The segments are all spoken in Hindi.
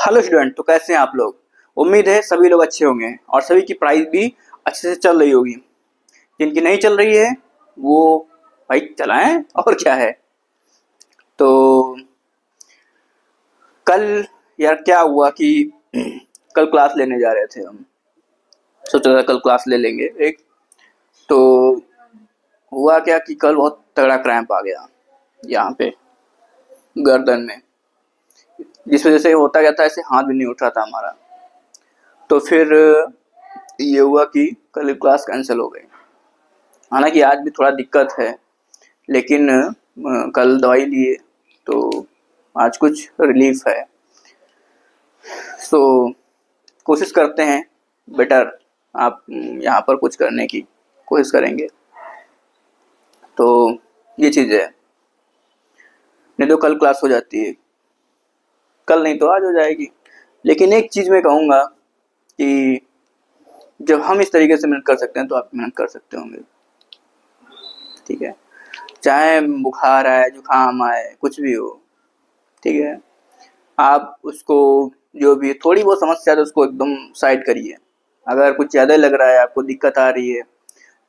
हेलो स्टूडेंट, तो कैसे हैं आप लोग। उम्मीद है सभी लोग अच्छे होंगे और सभी की पढ़ाई भी अच्छे से चल रही होगी। जिनकी नहीं चल रही है वो भाई चलाएं, और क्या है। तो कल यार क्या हुआ कि कल क्लास लेने जा रहे थे हम। सोचा था कल क्लास ले लेंगे एक। तो हुआ क्या कि कल बहुत तगड़ा क्रैम्प आ गया यहाँ पे गर्दन में, जिस वजह से होता क्या था, ऐसे हाथ भी नहीं उठ रहा था हमारा। तो फिर ये हुआ कि कल क्लास कैंसिल हो गई। हालांकि आज भी थोड़ा दिक्कत है, लेकिन कल दवाई लिए तो आज कुछ रिलीफ है। सो कोशिश करते हैं बेटर आप यहाँ पर कुछ करने की कोशिश करेंगे। तो ये चीज़ है, नहीं तो कल क्लास हो जाती है, कल नहीं तो आज हो जाएगी। लेकिन एक चीज़ मैं कहूँगा कि जब हम इस तरीके से मेहनत कर सकते हैं तो आप मेहनत कर सकते होंगे, ठीक है। चाहे बुखार आए, जुकाम आए, कुछ भी हो, ठीक है। आप उसको जो भी थोड़ी बहुत समस्या है उसको एकदम साइड करिए। अगर कुछ ज़्यादा लग रहा है, आपको दिक्कत आ रही है,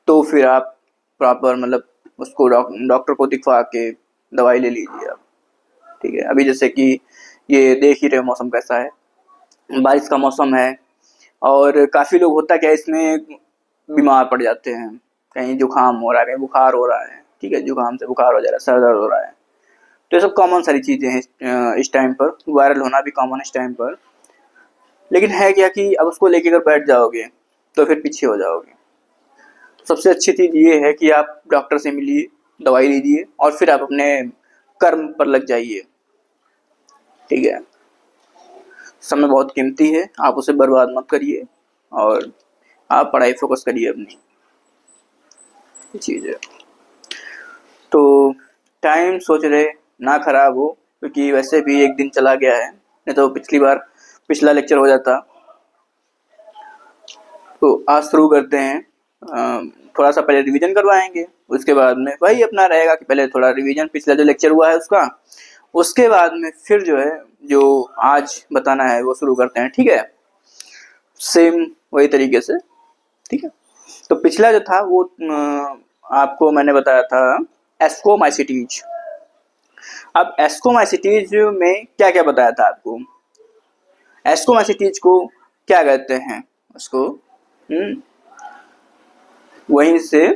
तो फिर आप प्रॉपर मतलब उसको डॉक्टर को दिखवा के दवाई ले लीजिए आप, ठीक है। अभी जैसे कि ये देख ही रहे मौसम कैसा है, बारिश का मौसम है और काफ़ी लोग होता क्या है इसमें बीमार पड़ जाते हैं। कहीं जुकाम हो रहा है, कहीं बुखार हो रहा है, ठीक है। जुकाम से बुखार हो जा रहा है, सर दर्द हो रहा है, तो ये सब कॉमन सारी चीज़ें हैं इस टाइम पर। वायरल होना भी कॉमन इस टाइम पर। लेकिन है क्या कि अब उसको लेके अगर बैठ जाओगे तो फिर पीछे हो जाओगे। सबसे अच्छी चीज़ ये है कि आप डॉक्टर से मिलिए, दवाई लीजिए और फिर आप अपने कर्म पर लग जाइए, ठीक है। समय बहुत कीमती है, आप उसे बर्बाद मत करिए और आप पढ़ाई फोकस करिए अपनी, चीज़ है। तो टाइम सोच रहे ना ख़राब हो, क्योंकि वैसे भी एक दिन चला गया है, नहीं तो पिछला लेक्चर हो जाता। तो आज शुरू करते हैं। थोड़ा सा पहले रिवीजन करवाएंगे, उसके बाद में वही अपना रहेगा कि पहले थोड़ा रिवीजन पिछला जो लेक्चर हुआ है उसका, उसके बाद में फिर जो है जो आज बताना है वो शुरू करते हैं, ठीक है। सेम वही तरीके से, ठीक है। तो पिछला जो था वो आपको मैंने बताया था एस्कोमाइसिटीज। अब एस्कोमाइसिटीज में क्या क्या बताया था आपको, एस्कोमाइसिटीज को क्या कहते हैं उसको, वहीं से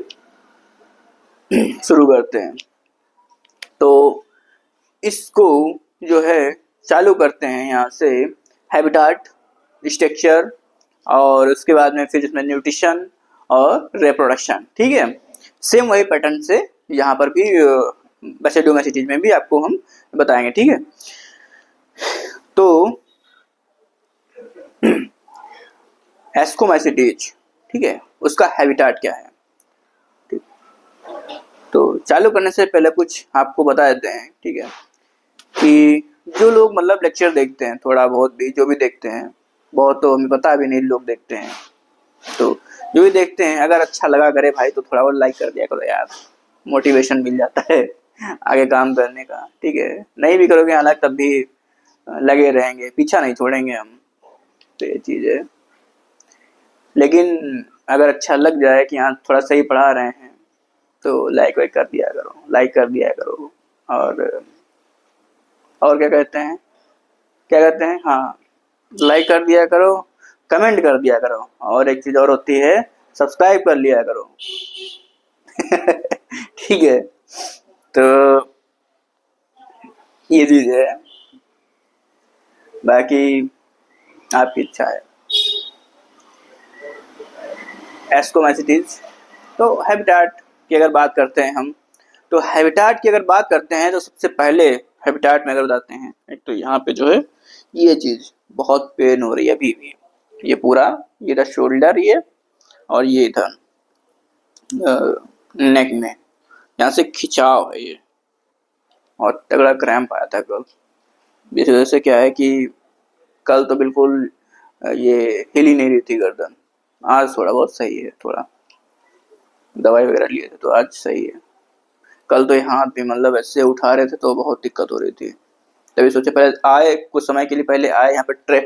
शुरू करते हैं। तो इसको जो है चालू करते हैं यहाँ से, हैबिटाट, स्ट्रक्चर और उसके बाद में फिर इसमें न्यूट्रिशन और रिप्रोडक्शन, ठीक है। सेम वही पैटर्न से यहाँ पर भी बेसिडोमेसिटीज में भी आपको हम बताएंगे, ठीक है। तो एस्कोमाइसिटीज, ठीक है, उसका हैबिटाट क्या है, ठीक। तो चालू करने से पहले कुछ आपको बता देते हैं, ठीक है, कि जो लोग मतलब लेक्चर देखते हैं, थोड़ा बहुत भी जो भी देखते हैं, बहुत तो हमें पता भी नहीं लोग देखते हैं, तो जो भी देखते हैं अगर अच्छा लगा करे भाई तो थोड़ा और लाइक कर दिया करो यार, मोटिवेशन मिल जाता है आगे काम करने का, ठीक है। नहीं भी करोगे हालांकि तब भी लगे रहेंगे, पीछा नहीं छोड़ेंगे हम, तो ये चीज़ है। लेकिन अगर अच्छा लग जाए कि हाँ थोड़ा सही पढ़ा रहे हैं तो लाइक वाइक कर दिया करो, लाइक कर दिया करो। और क्या कहते हैं, हाँ, लाइक कर दिया करो, कमेंट कर दिया करो, और एक चीज़ और होती है, सब्सक्राइब कर लिया करो ठीक है। तो ये चीज़ है, बाकी आपकी इच्छा है। एस्कोमाइसिटीज, तो हैबिटाट की अगर बात करते हैं हम, तो हैबिटाट की अगर बात करते हैं तो सबसे पहले हैबिटाट में अगर बताते हैं, एक तो यहाँ पे जो है ये चीज़ बहुत पेन हो रही है अभी भी, ये पूरा ये द शोल्डर, ये और ये इधर नेक में यहाँ से खिंचाव है ये, और तगड़ा क्रैम्प आया था कल। इस वजह से क्या है कि कल तो बिल्कुल ये हिल ही नहीं रही थी गर्दन। आज थोड़ा बहुत सही है, थोड़ा दवाई वगैरह लिए थे तो आज सही है। कल तो ये हाथ भी मतलब ऐसे उठा रहे थे तो बहुत दिक्कत हो रही थी, तभी सोचे पहले आए, कुछ समय के लिए पहले आए यहाँ पे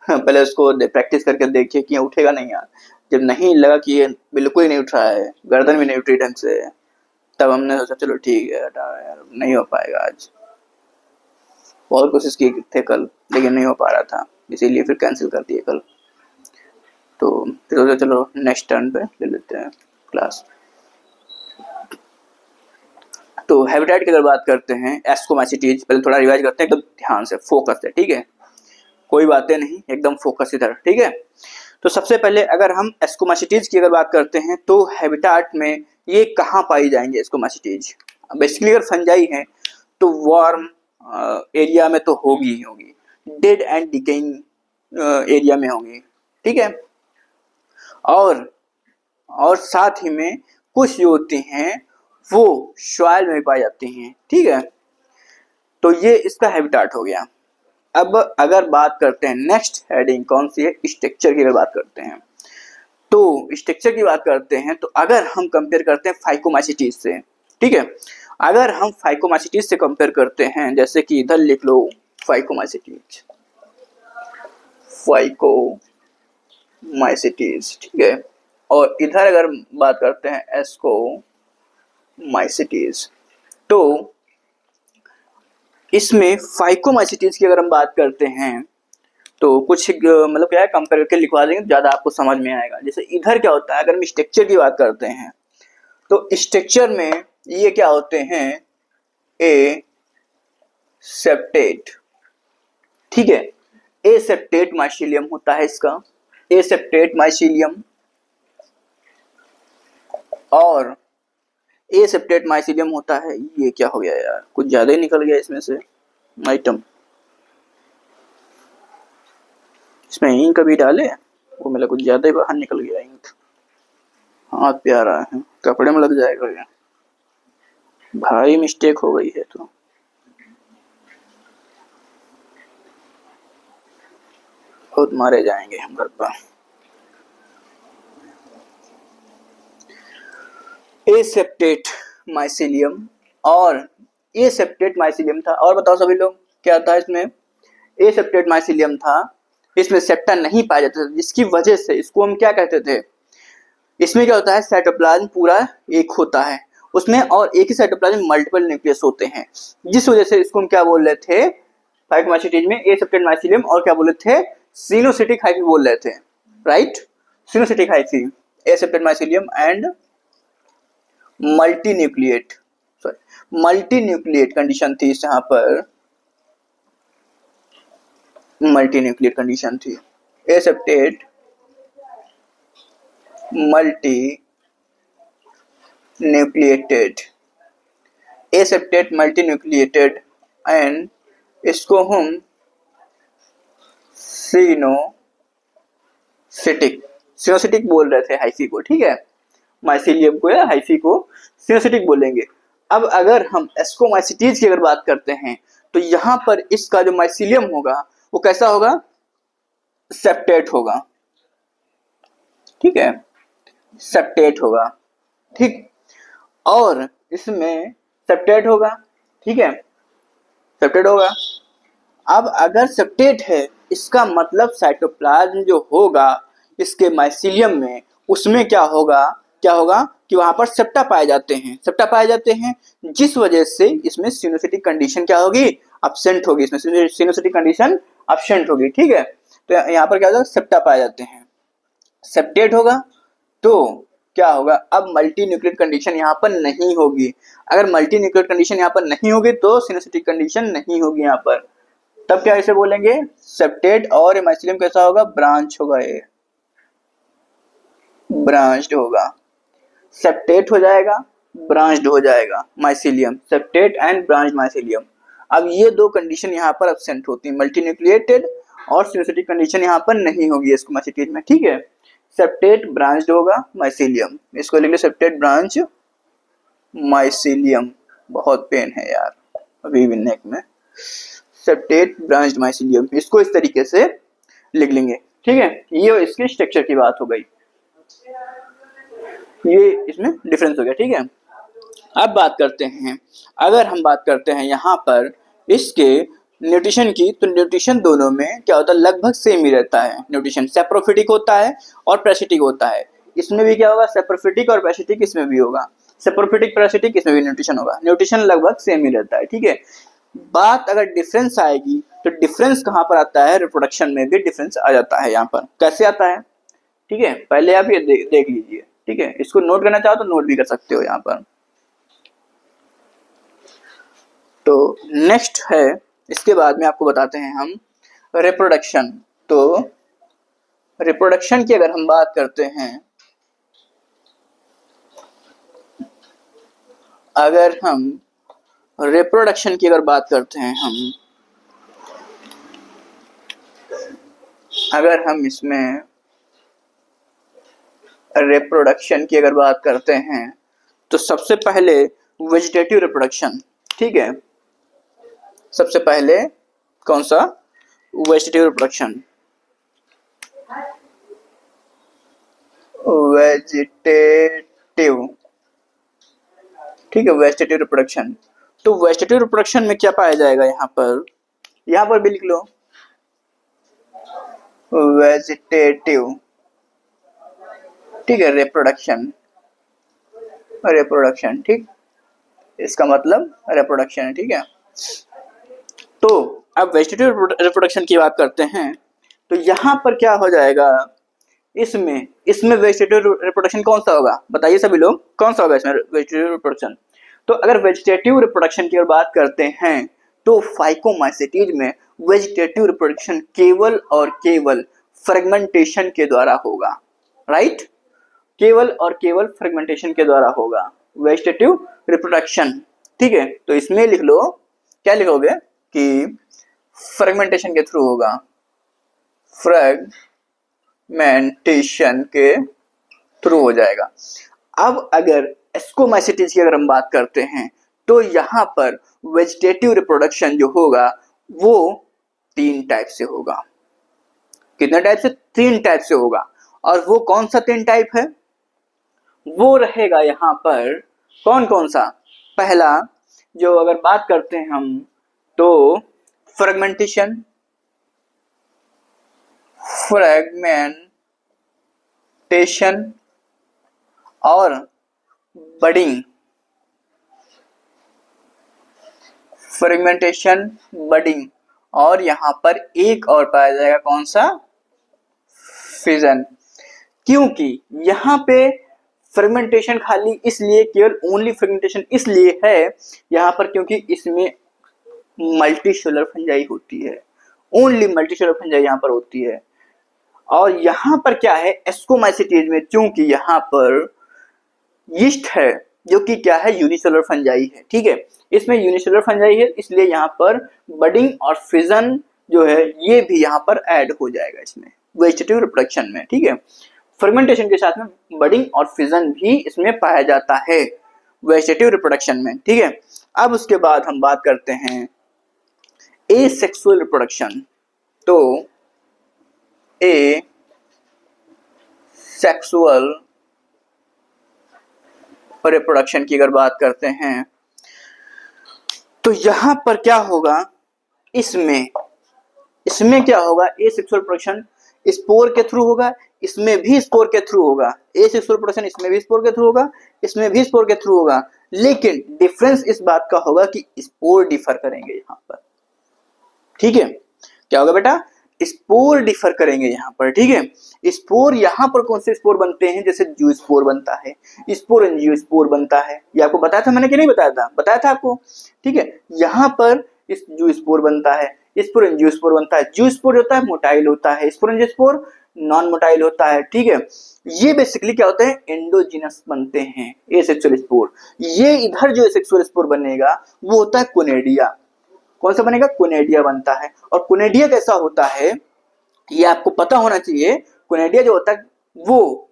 पहले उसको प्रैक्टिस करके देखिए कि ये उठेगा नहीं यार। जब नहीं लगा कि ये बिल्कुल ही नहीं उठ रहा है, गर्दन भी नहीं उठ रही ढंग से, तब हमने सोचा चलो ठीक है हटा यार, नहीं हो पाएगा आज। बहुत कोशिश की थे कल, लेकिन नहीं हो पा रहा था, इसीलिए फिर कैंसिल कर दिए कल। तो फिर सोचा चलो नेक्स्ट टर्न पे ले लेते हैं क्लास। तो हैबिटेट की अगर बात करते हैं, एस्कोमाइसीटीज, पहले थोड़ा रिवाइज करते हैं एकदम ध्यान से, फोकस से, ठीक है, कोई बातें नहीं, एकदम फोकस इधर, ठीक है। तो सबसे पहले अगर हम एस्कोमाइसीटीज की अगर बात करते हैं तो हैबिटेट में ये कहाँ पाई जाएंगे एस्कोमाइसीटीज? बेसिकली अगर फंजाई है तो वार्म एरिया में तो होगी ही होगी, डेड एंड डिकेइंग एरिया में होगी, ठीक है। और साथ ही में कुछ जो होती हैं वो सॉइल में पाई जाती हैं, ठीक है। तो ये इसका हैबिटेट हो गया। अब अगर बात करते हैं नेक्स्ट हेडिंग कौन सी है, स्ट्रक्चर की अगर बात करते हैं, तो स्ट्रक्चर की बात करते हैं तो अगर हम कंपेयर करते हैं फाइकोमाइसीटीज से, ठीक है, अगर हम फाइकोमाइसीटीज से कंपेयर करते हैं, जैसे कि इधर लिख लो फाइकोमाइसीटीज, फाइकोमाइसीटीज, ठीक है, और इधर अगर बात करते हैं एस्कोमाइसीटीज, तो इसमें फाइकोमाइसीटीज की अगर हम बात करते हैं तो कुछ मतलब क्या है, कंपेयर करके लिखवा देंगे तो ज़्यादा आपको समझ में आएगा। जैसे इधर क्या होता है, अगर हम स्ट्रक्चर की बात करते हैं तो स्ट्रक्चर में ये क्या होते हैं, ए सेप्टेट, ठीक है, ए सेप्टेट माइसीलियम होता है इसका, ए सेप्टेट माइसीलियम, और ए सेप्टेट माइसीलियम होता है। ये क्या हो गया यार, कुछ ज्यादा ही निकल गया इसमें से आइटम, इसमें इंक कभी डाले वो मेरा कुछ ज्यादा ही बाहर निकल गया इंक, हाथ पे आ रहा है, कपड़े में लग जाएगा ये, भारी मिस्टेक हो गई है। तो बहुत मारे जाएंगे हम घर पर। ए सेप्टेट माइसीलियम और ए सेप्टेट माइसीलियम था, और बताओ सभी लोग क्या था इसमें, ए सेप्टेट माइसीलियम था, इसमें सेप्टा नहीं पाया जाता था, जिसकी वजह से इसको हम क्या कहते थे, इसमें क्या होता है, साइटोप्लाज्म पूरा एक होता है उसमें, और एक ही साइटोप्लाज्म मल्टीपल न्यूक्लियस होते हैं, जिस वजह से इसको हम क्या बोल रहे थे फाइकोमाइसीटीज में, ए सेप्टेट माइसीलियम, और क्या बोल रहे थे, सिनोसिटिक हाइफी बोल रहे थे, right, coenocytic hyphae, aseptate mycelium and multinucleate, sorry multinucleate condition थी यहाँ पर, मल्टीन्यूक्लिएट कंडीशन थी, aseptate multinucleated, aseptate multinucleated, and इसको हम सिनोसिटिक बोल रहे थे हाइफी को, ठीक है, माइसीलियम को या हाइफी को सिनोसिटिक बोलेंगे। अब अगर हम एस्कोमाइसीटीज की अगर बात करते हैं तो यहाँ पर इसका जो माइसीलियम होगा वो कैसा होगा, सेप्टेट होगा, ठीक है, सेप्टेट होगा, ठीक, और इसमें सेप्टेट होगा, ठीक है, सेप्टेट होगा। अब अगर सेप्टेट है इसका मतलब साइटोप्लाज्म जो होगा इसके माइसीलियम में, उसमें क्या होगा कि वहां पर सेप्टा पाए जाते हैं, जिस वजह से इसमें सिनोसिटिक कंडीशन क्या होगी, एब्सेंट होगी, इसमें सिनोसिटिक कंडीशन एब्सेंट होगी, ठीक है। तो यहाँ पर क्या होगा, सेप्टा पाए जाते हैं, सेप्टेट होगा, तो क्या होगा, अब मल्टी न्यूक्लिएट कंडीशन यहाँ पर नहीं होगी, अगर मल्टी न्यूक्लिएट कंडीशन यहाँ पर नहीं होगी तो सिनोसिटिक कंडीशन नहीं होगी यहाँ पर, तब क्या इसे बोलेंगे, सेप्टेट, और माइसीलियम कैसा होगा, ब्रांच होगा, ये ब्रांच्ड होगा, सेप्टेट हो जाएगा, ब्रांच्ड हो जाएगा mycelium, septate and branched mycelium. अब ये दो कंडीशन यहाँ पर एब्सेंट होती है, मल्टी न्यूक्लिएटेड और सिनोसिटिक कंडीशन यहाँ पर नहीं होगी एस्कोमाइसीटीज में, ठीक है। सेप्टेट ब्रांच्ड होगा माइसीलियम, इसको लिख लो सेप्टेट ब्रांच माइसीलियम, बहुत पेन है यार अभी भी नेक में, सेप्टेट ब्रांच्ड माइसीलियम, इसको इस तरीके से लिख लेंगे, ठीक है। ये इसके स्ट्रक्चर की बात हो गई, ये इसमें डिफरेंस हो गया, ठीक है। अब बात करते हैं, अगर हम बात करते हैं यहाँ पर इसके न्यूट्रिशन की, तो न्यूट्रिशन दोनों में क्या होता है, लगभग सेम ही रहता है। न्यूट्रिशन सेप्रोफिटिक होता है और पैरासिटिक होता है। इसमें भी क्या होगा, सेप्रोफिटिक और पैरासिटिक इसमें भी होगा, सेप्रोफिटिक पैरासिटिक इसमें भी न्यूट्रिशन होगा। न्यूट्रिशन लगभग सेम ही रहता है, ठीक है। बात अगर डिफरेंस आएगी तो डिफरेंस कहाँ पर आता है, रिप्रोडक्शन में भी डिफरेंस आ जाता है। यहाँ पर कैसे आता है, ठीक है, पहले आप ये देख लीजिए, ठीक है। इसको नोट करना चाहो तो नोट भी कर सकते हो यहाँ पर। तो नेक्स्ट है, इसके बाद में आपको बताते हैं हम रिप्रोडक्शन। तो रिप्रोडक्शन की अगर हम बात करते हैं, अगर हम रिप्रोडक्शन की अगर बात करते हैं अगर हम इसमें रिप्रोडक्शन की अगर बात करते हैं तो सबसे पहले वेजिटेटिव रिप्रोडक्शन, ठीक है। सबसे पहले कौन सा, वेजिटेटिव रिप्रोडक्शन। वेजिटेटिव, ठीक है, वेजिटेटिव रिप्रोडक्शन। तो वेजिटेटिव रिप्रोडक्शन में क्या पाया जाएगा, यहाँ पर भी लिख लो वेजिटेटिव, ठीक है, रिप्रोडक्शन, ठीक, इसका मतलब रिप्रोडक्शन है, ठीक है। तो अब वेजिटेटिव रिप्रोडक्शन की बात करते हैं, तो यहाँ पर क्या हो जाएगा, इसमें वेजिटेटिव रिप्रोडक्शन कौन सा होगा, बताइए सभी लोग, कौन सा होगा इसमें वेजिटेटिव रिप्रोडक्शन। तो अगर वेजिटेटिव रिप्रोडक्शन की बात करते हैं तो फाइकोमाइसेटीज में वेजिटेटिव रिप्रोडक्शन केवल और केवल फ्रेगमेंटेशन के द्वारा होगा, राइट, केवल और केवल फ्रेगमेंटेशन के द्वारा होगा वेजिटेटिव रिप्रोडक्शन, ठीक है। तो इसमें लिख लो, क्या लिखोगे कि फ्रेगमेंटेशन के थ्रू होगा, फ्रेगमेंटेशन के थ्रू हो जाएगा। अब अगर एस्कोमाइसिटीज की अगर हम बात करते हैं तो यहाँ पर वेजिटेटिव रिप्रोडक्शन जो होगा वो 3 टाइप से होगा। कितने टाइप से, 3 टाइप से होगा। और वो कौन सा 3 टाइप है, वो रहेगा यहाँ पर कौन कौन सा। पहला जो अगर बात करते हैं हम तो फ्रेगमेंटेशन और बडिंग, फ्रेगमेंटेशन, बडिंग, और यहां पर एक और पाया जाएगा कौन सा, फिजन। क्योंकि यहाँ पे फ्रेगमेंटेशन खाली इसलिए, केवल ओनली फ्रेगमेंटेशन इसलिए है यहाँ पर क्योंकि इसमें मल्टीसेलुलर फंजाई होती है, ओनली मल्टीसेलुलर फंजाई यहाँ पर होती है। और यहाँ पर क्या है, एस्कोमाइसिटीज में चूंकि यहाँ पर यीस्ट है जो कि क्या है, यूनिसेलुलर फंजाई है, ठीक है। इसमें यूनिसेलुलर फंजाई है, इसलिए यहाँ पर बडिंग और फिजन जो है ये भी यहाँ पर ऐड हो जाएगा इसमें वेजिटेटिव रिप्रोडक्शन में, ठीक है। फर्मेंटेशन के साथ में बडिंग और फिजन भी इसमें पाया जाता है वेजिटेटिव रिप्रोडक्शन में, ठीक है। अब उसके बाद हम बात करते हैं एसेक्सुअल रिप्रोडक्शन। तो एसेक्सुअल रिप्रोडक्शन की अगर बात करते हैं तो यहां पर क्या होगा, इसमें क्या होगा, एसेक्सुअल रिप्रोडक्शन स्पोर के थ्रू होगा, इसमें भी स्पोर के थ्रू होगा। एसेक्सुअल रिप्रोडक्शन इसमें भी स्पोर के थ्रू होगा, इसमें भी स्पोर के थ्रू होगा, लेकिन डिफरेंस इस बात का होगा कि स्पोर डिफर करेंगे यहां पर, ठीक है। क्या होगा बेटा, स्पोर डिफर करेंगे यहाँ पर, ठीक है। स्पोर यहाँ पर कौन से स्पोर बनते हैं, जैसे जू स्पोर बनता है, स्पोर एंजियो स्पोर बनता है, ये आपको बताया था मैंने कि नहीं बताया था, बताया था आपको, ठीक है। यहाँ पर इस जू स्पोर बनता है, स्पोर एंजियो स्पोर बनता है। जू स्पोर होता है मोटाइल होता है, spore angio spore non motile होता है, ठीक है। ये बेसिकली क्या होते हैं, एंडोजिनस बनते हैं एसेक्सुअल स्पोर। ये इधर जो एसेक्सुअल स्पोर बनेगा वो होता है कोनेडिया। कौन सा बनेगा, कोनेडिया बनता है। और कोनेडिया कैसा होता है ये आपको पता होना चाहिए। कोनेडिया जो होता है वो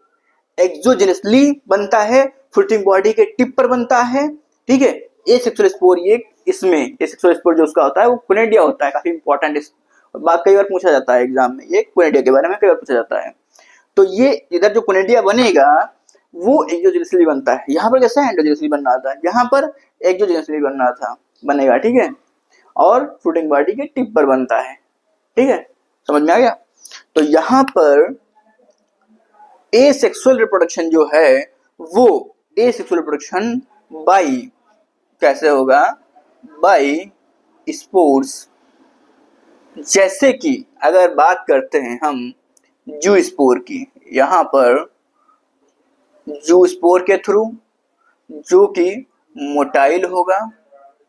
एक्सोजेनसली बनता है, फ्रूटिंग बॉडी के टिप पर बनता है, ठीक है। एसेक्सुअल स्पोर ये इसमें एसेक्सुअल स्पोर जो उसका होता है वो कोनेडिया होता है। काफी इंपॉर्टेंट बात कई बार पूछा जाता है एग्जाम में, ये कोनेडिया के बारे में कई बार पूछा जाता है। तो ये इधर जो कोनेडिया बनेगा वो एक्सोजेनसली बनता है। यहाँ पर कैसा एंडोजेनसली बन रहा था, यहाँ पर एक्सोजेनसली बनेगा, ठीक है। और फ्रूटिंग बॉडी के टिप पर बनता है। ठीक है, समझ में आ गया। तो यहाँ पर एसेक्सुअल रिप्रोडक्शन जो है वो एसेक्सुअल रिप्रोडक्शन बाय कैसे होगा, बाय स्पोर्स। जैसे कि अगर बात करते हैं हम जू स्पोर की, यहाँ पर जू स्पोर के थ्रू जो कि मोटाइल होगा,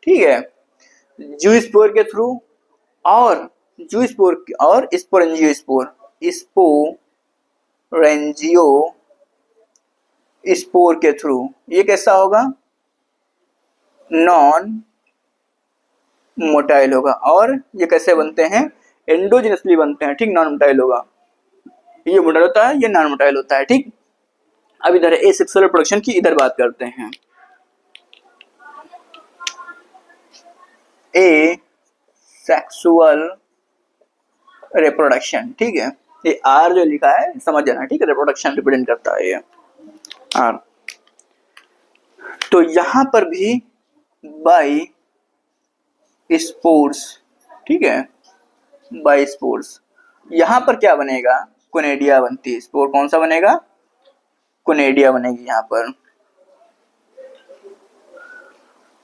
ठीक है, जू स्पोर के थ्रू और जू स्पोर और स्पोरेंजियो स्पोर के थ्रू ये कैसा होगा, नॉन मोटाइल होगा। और ये कैसे बनते हैं, एंडोजिनसली बनते हैं। ठीक, नॉन मोटाइल होगा, ये मोटाइल होता है, ये नॉन मोटाइल होता है। ठीक, अब इधर एसेक्सुअल रिप्रोडक्शन की इधर बात करते हैं। एसेक्सुअल रिप्रोडक्शन, ठीक है, ये आर जो लिखा है समझ जाना। ठीक है, रिप्रोडक्शन रिप्रेजेंट करता है ये आर। तो यहां पर भी बाय स्पोर्स, ठीक है, बाय स्पोर्स। यहां पर क्या बनेगा, कोनेडिया बनती है। स्पोर कौन सा बनेगा, कोनेडिया बनेगी। यहां पर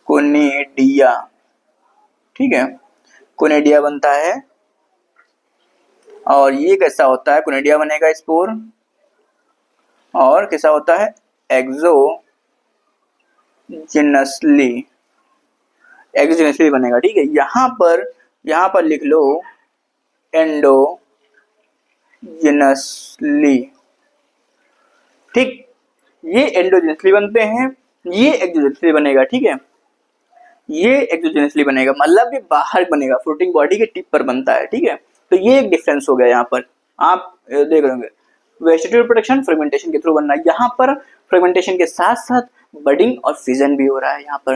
कोनेडिया, ठीक है, कोनेडिया बनता है। और ये कैसा होता है, कोनेडिया बनेगा स्पोर, और कैसा होता है, एक्सोजेनसली बनेगा। ठीक है, यहाँ पर लिख लो एंडोजिनसली। ठीक, ये एंडोजिनसली बनते हैं, ये एक्सोजेनसली बनेगा। ठीक है, ये एक्सोजेनसली बनेगा, मतलब ये बाहर बनेगा, फ्रूटिंग बॉडी के टिप पर बनता है। ठीक है, तो ये एक डिफरेंस हो गया। यहाँ पर आप देख रहे होंगे वेजिटेटिव रिप्रोडक्शन फर्मेंटेशन के थ्रू बनना है, यहाँ पर फर्मेंटेशन के साथ साथ बडिंग और फिजन भी हो रहा है यहाँ पर,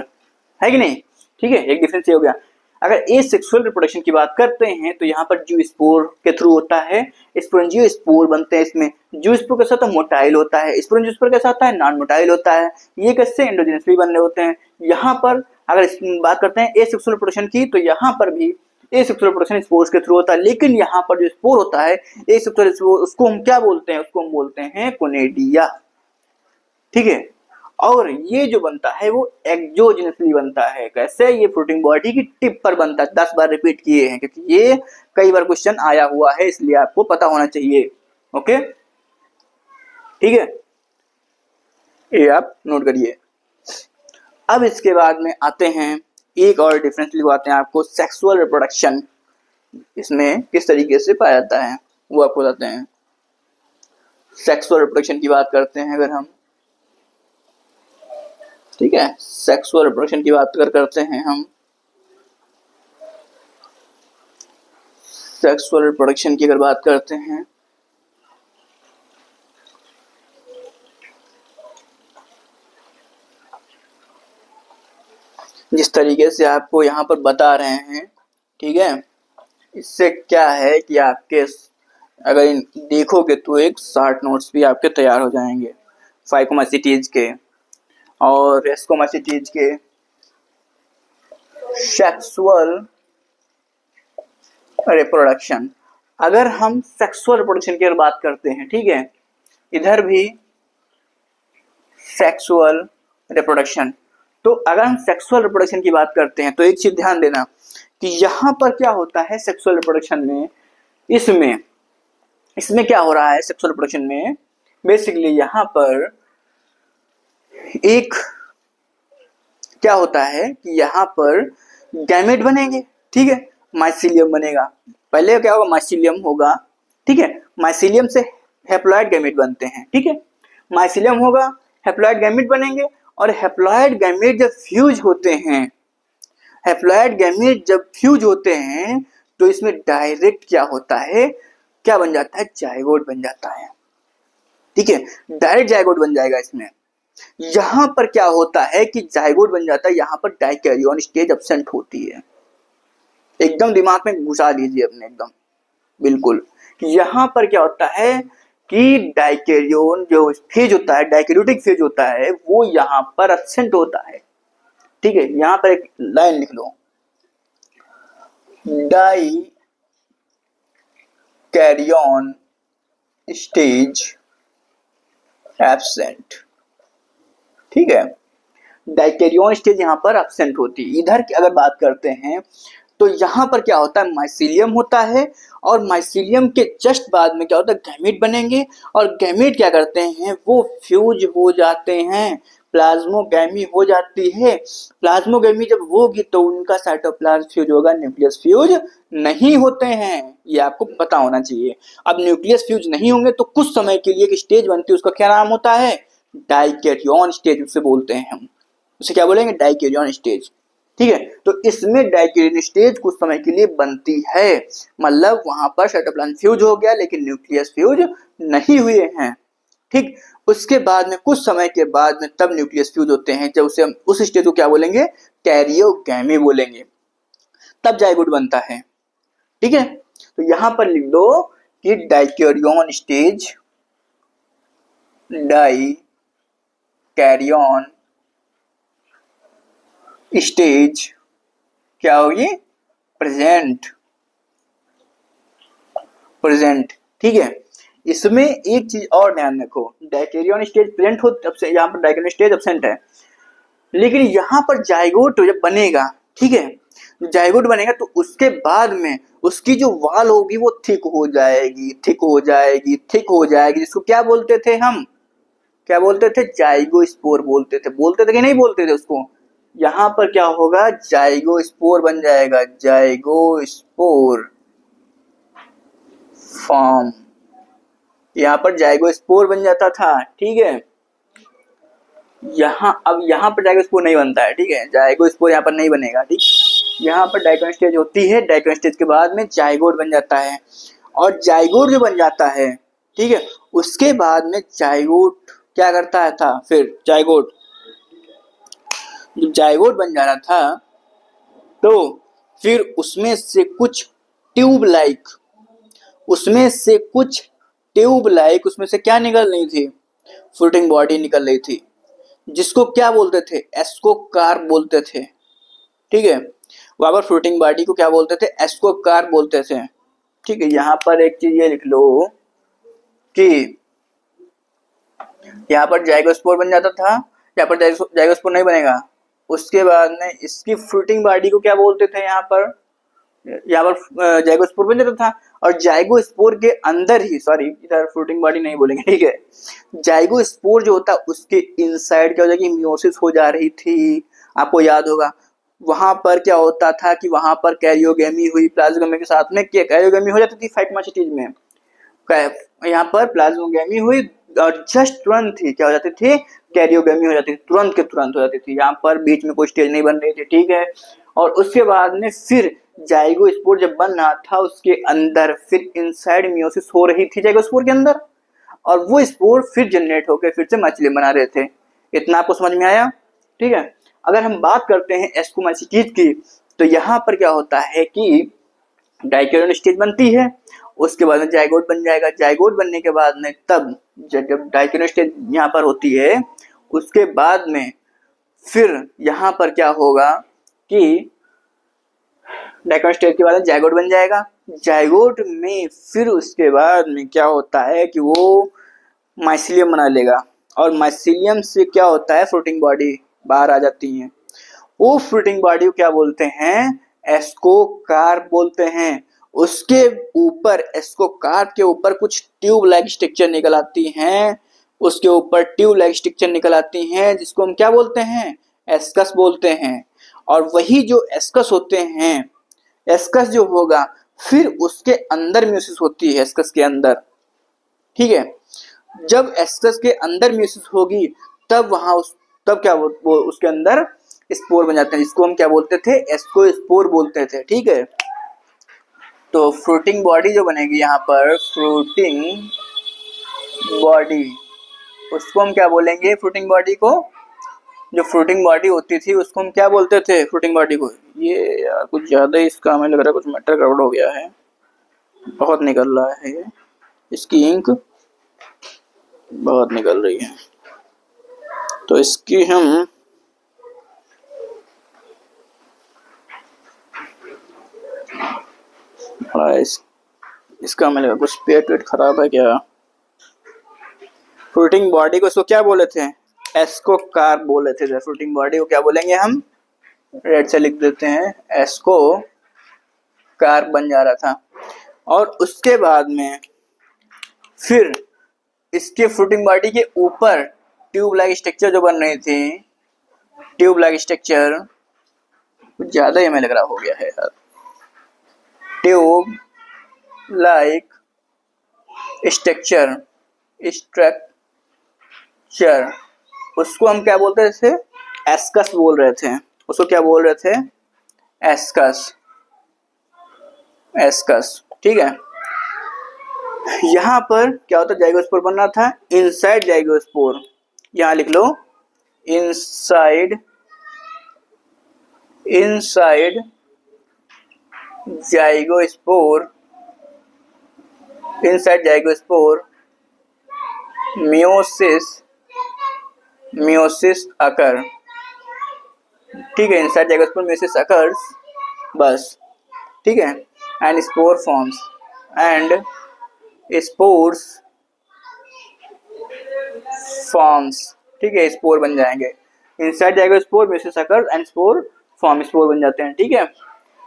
है कि नहीं। ठीक है, एक डिफरेंस ये हो गया। अगर एसेक्सुअल रिप्रोडक्शन की बात करते हैं तो यहाँ पर जू स्पोर के थ्रू होता है, स्पोरेंजियो स्पोर बनते हैं। इसमें जू स्पोर कैसा होता है, मोटाइल होता है, स्पोरेंजियो स्पोर कैसा होता है, नॉन मोटाइल होता है। ये कैसे एंडोजिनसली बन रहे होते हैं। यहाँ पर अगर बात करते हैं एसेक्सुअल रिप्रोडक्शन की, तो यहाँ पर भी एसेक्सुअल रिप्रोडक्शन स्पोर्स के थ्रू होता है, लेकिन यहाँ पर जो स्पोर होता है एसेक्सुअल स्पोर, उसको हम क्या बोलते हैं, उसको हम बोलते हैं कोनेडिया। ठीक है, और ये जो बनता है वो एक्सोजेनसली बनता है। कैसे, ये फ्रूटिंग बॉडी की टिप पर बनता है। 10 बार रिपीट किए हैं क्योंकि ये कई बार क्वेश्चन आया हुआ है, इसलिए आपको पता होना चाहिए। ओके, ठीक है, ये आप नोट करिए। अब इसके बाद में आते हैं एक और डिफरेंस लिखवाते हैं आपको, सेक्सुअल रिप्रोडक्शन इसमें किस तरीके से पाया जाता है वो आपको बताते हैं। सेक्सुअल रिप्रोडक्शन की बात करते हैं अगर हम, ठीक है, सेक्सुअल रिप्रोडक्शन की बात करते हैं हम। सेक्सुअल रिप्रोडक्शन की अगर बात करते हैं जिस तरीके से आपको यहाँ पर बता रहे हैं, ठीक है, इससे क्या है कि आपके अगर देखोगे तो एक शॉर्ट नोट्स भी आपके तैयार हो जाएंगे फाइकोमाइसीटीज के और एस्कोमाइसीटीज के। सेक्सुअल रिप्रोडक्शन, अगर हम सेक्सुअल रिप्रोडक्शन की बात करते हैं, ठीक है, इधर भी सेक्सुअल रिप्रोडक्शन। तो अगर हम सेक्सुअल रिप्रोडक्शन की बात करते हैं तो एक चीज ध्यान देना कि यहाँ पर क्या होता है सेक्सुअल रिप्रोडक्शन में, इसमें क्या हो रहा है सेक्सुअल रिप्रोडक्शन में, बेसिकली यहाँ पर एक क्या होता है कि यहाँ पर गैमेट बनेंगे। ठीक है, माइसीलियम बनेगा। पहले क्या होगा, माइसीलियम होगा। ठीक है, माइसीलियम से हैप्लॉइड गैमेट बनते हैं। ठीक है, माइसीलियम होगा, हैप्लॉइड गैमेट बनेंगे, और हैप्लॉइड गैमेट जब फ्यूज होते हैं, हैप्लॉइड गैमेट जब फ्यूज होते हैं तो इसमें डायरेक्ट क्या होता है, क्या बन जाता है, जायगोट बन जाता है। ठीक है, डायरेक्ट जायगोट बन जाएगा इसमें। यहां पर क्या होता है कि जायगोट बन जाता है, यहां पर डाइकैरियन स्टेज एब्सेंट होती है। एकदम दिमाग में घुसा लीजिए अपने, एकदम बिल्कुल। यहां पर क्या होता है कि डाइकैरियन जो फेज होता है, डाइकैरियोटिक फेज होता है, वो यहां पर एब्सेंट होता है। ठीक है, यहां पर एक लाइन लिख लो, डाई कैरियन स्टेज एब्सेंट। ठीक है, डाइकैरियन स्टेज यहाँ पर एब्सेंट होती है। इधर की अगर बात करते हैं तो यहाँ पर क्या होता है, माइसीलियम होता है और माइसीलियम के जस्ट बाद में क्या होता है, गैमीट बनेंगे और गैमीट क्या करते हैं, वो फ्यूज हो जाते हैं, प्लाज्मोगैमी हो जाती है। प्लाज्मोगैमी जब होगी तो उनका साइटोप्लाज्म फ्यूज होगा, न्यूक्लियस फ्यूज नहीं होते हैं, ये आपको पता होना चाहिए। अब न्यूक्लियस फ्यूज नहीं होंगे तो कुछ समय के लिए एक स्टेज बनती है, उसका क्या नाम होता है, डाइकैरियन स्टेज उसे बोलते हैं हम, उसे क्या बोलेंगे, डाइकैरियन स्टेज। ठीक है, तो इसमें डाइकैरियन स्टेज कुछ समय के लिए बनती है, मतलब वहां पर साइटोप्लाज्म फ्यूज हो गया लेकिन न्यूक्लियस फ्यूज नहीं हुए हैं। ठीक, उसके बाद में कुछ समय के बाद में तब न्यूक्लियस फ्यूज होते हैं, जब उसे हम उस स्टेज को क्या बोलेंगे, कैरियोगैमी बोलेंगे, तब जाइगोट बनता है। ठीक है, तो यहां पर लिख दो कि डाइकैरियन स्टेज, डाइकैरियन स्टेज क्या होगी, प्रेजेंट, प्रेजेंट। ठीक है, इसमें एक चीज और ध्यान रखो, डाइकैरियन स्टेज प्रेजेंट हो, तब से यहाँ पर डाइकैरियन स्टेज एब्सेंट है, लेकिन यहाँ पर जाइगोट जब बनेगा, ठीक है, जाइगोट बनेगा तो उसके बाद में उसकी जो वाल होगी वो थिक हो जाएगी, थिक हो जाएगी, थिक हो जाएगी, जिसको क्या बोलते थे हम, क्या बोलते थे, जाइगोस्पोर बोलते थे, बोलते थे कि नहीं बोलते थे उसको। यहाँ पर क्या होगा, जाइगोस्पोर बन जाएगा, जाइगोस्पोर फॉर्म, यहाँ पर जाइगोस्पोर बन जाता था। ठीक है, यहाँ अब यहाँ पर जाइगोस्पोर नहीं बनता है। ठीक है, जाइगोस्पोर यहाँ पर नहीं बनेगा। ठीक, यहाँ पर डाइकैरियन स्टेज होती है, डाइकैरियन स्टेज के बाद में जाइगोट बन जाता है, और जाइगोट जो बन जाता है, ठीक है, उसके बाद में जाइगोट क्या करता है था, फिर जाइगोट जब जाइगोट बन जाना था तो फिर उसमें से कुछ ट्यूब लाइक, उसमें से कुछ ट्यूब लाइक, उसमें से क्या निकल रही थी, फ्रूटिंग बॉडी निकल रही थी, जिसको क्या बोलते थे, एस्कोकार्प बोलते थे। ठीक है, वहां पर फ्रूटिंग बॉडी को क्या बोलते थे, एस्कोकार्प बोलते थे। ठीक है, यहाँ पर एक चीज ये लिख लो कि यहाँ पर जाइगोस्पोर बन जाता था, यहाँ पर जाइगोस्पोर नहीं बनेगा, उसके बाद में इसकी फ्रूटिंग बॉडी को क्या बोलते थे, यहाँ पर जाइगोस्पोर बन जाता था, और जाइगोस्पोर के अंदर ही, सॉरी इधर फ्रूटिंग बॉडी नहीं बोलेंगे, ठीक है, जाइगोस्पोर जो होता है उसके इनसाइड क्या हो जाएगी, मियोसिस हो जा रही थी, आपको याद होगा। वहां पर क्या होता था कि वहां पर कैरियोगेमी हुई, प्लाज्मोगेमी के साथ में क्या कैरियोगेमी हो जाती थी फाइटोमैस्टिज में, यहाँ पर प्लाज्मोगेमी हुई और जस्ट तुरंत ही क्या हो जाती थी, कैरियोगेमी हो जाती थी, तुरंत के तुरंत हो जाती थी, यहाँ पर बीच में कोई स्टेज नहीं बन रही थी। ठीक है, और उसके बाद में फिर जाइगोस्पोर जब बन रहा था उसके अंदर फिर इनसाइड मियोसिस हो रही थी जाइगोस्पोर के अंदर, और वो स्पोर फिर जनरेट होकर फिर से मछली बना रहे थे। इतना आपको समझ में आया। ठीक है, अगर हम बात करते हैं एस्कोमाइसीटीज की, तो यहाँ पर क्या होता है कि डाइकैरियन स्टेज बनती है, उसके बाद में जाइगोट बन जाएगा, जाइगोट बनने के बाद में तब जब डाइकैरियन स्टेज यहाँ पर होती है, उसके बाद में फिर यहाँ पर क्या होगा कि डाइकैरियन स्टेज के बाद में जाइगोट बन जाएगा, जाइगोट में फिर उसके बाद में क्या होता है कि वो माइसीलियम बना लेगा, और माइसीलियम से क्या होता है, फ्रूटिंग बॉडी बाहर आ जाती है, वो फ्रूटिंग बॉडी को क्या बोलते हैं, एस्कोकार्प बोलते हैं। उसके ऊपर, एस्कोकार्प के ऊपर कुछ ट्यूब लाइक स्ट्रक्चर निकल आती हैं, उसके ऊपर ट्यूब लाइक स्ट्रक्चर निकल आती हैं, जिसको हम क्या बोलते हैं, एस्कस बोलते हैं। और वही जो एस्कस होते हैं, एस्कस जो होगा फिर उसके अंदर म्यूसिस होती है, एस्कस के अंदर। ठीक है, जब एस्कस के अंदर म्यूसिस होगी तब वहां तब क्या वो उसके अंदर स्पोर बन जाते हैं, जिसको हम क्या बोलते थे, एस्कोस्पोर बोलते थे। ठीक है, तो फ्रूटिंग बॉडी जो बनेगी यहाँ पर, फ्रूटिंग बॉडी, उसको हम क्या बोलेंगे, फ्रूटिंग बॉडी को, जो फ्रूटिंग बॉडी होती थी उसको हम क्या बोलते थे, फ्रूटिंग बॉडी को, ये यार कुछ ज्यादा इसका हमें लग रहा है कुछ मैटर गड़बड़ हो गया है, बहुत निकल रहा है ये, इसकी इंक बहुत निकल रही है, तो इसकी हम थोड़ा इसका मिलेगा कुछ पेट वेट खराब है क्या। फ्रूटिंग बॉडी को इसको क्या बोले थे, एस्को कार बोले थे। फ्रूटिंग बॉडी को क्या बोलेंगे हम, रेड से लिख देते हैं, एस्को कार बन जा रहा था। और उसके बाद में फिर इसके फ्रूटिंग बॉडी के ऊपर ट्यूब लाइक स्ट्रक्चर जो बन रही थी, ट्यूब लाइक स्ट्रक्चर कुछ ज्यादा ही हमें लग रहा हो गया है यार, ट्यूब लाइक स्ट्रक्चर उसको हम क्या बोलते थे, एस्कस बोल रहे थे। उसको क्या बोल रहे थे, एस्कस। ठीक है। यहां पर क्या होता है, जाइगोस्पोर बनना था, इनसाइड जाइगोस्पोर, यहां लिख लो इनसाइड जाइगोस्पोर, मियोसिस अकर। ठीक है, इनसाइड जाइगोस्पोर मियोसिस अकर्स, बस। ठीक है, and spore forms, and spores forms. ठीक है, स्पोर बन जाएंगे, inside zygospore meiosis occurs and spore form, spore बन जाते हैं। ठीक है,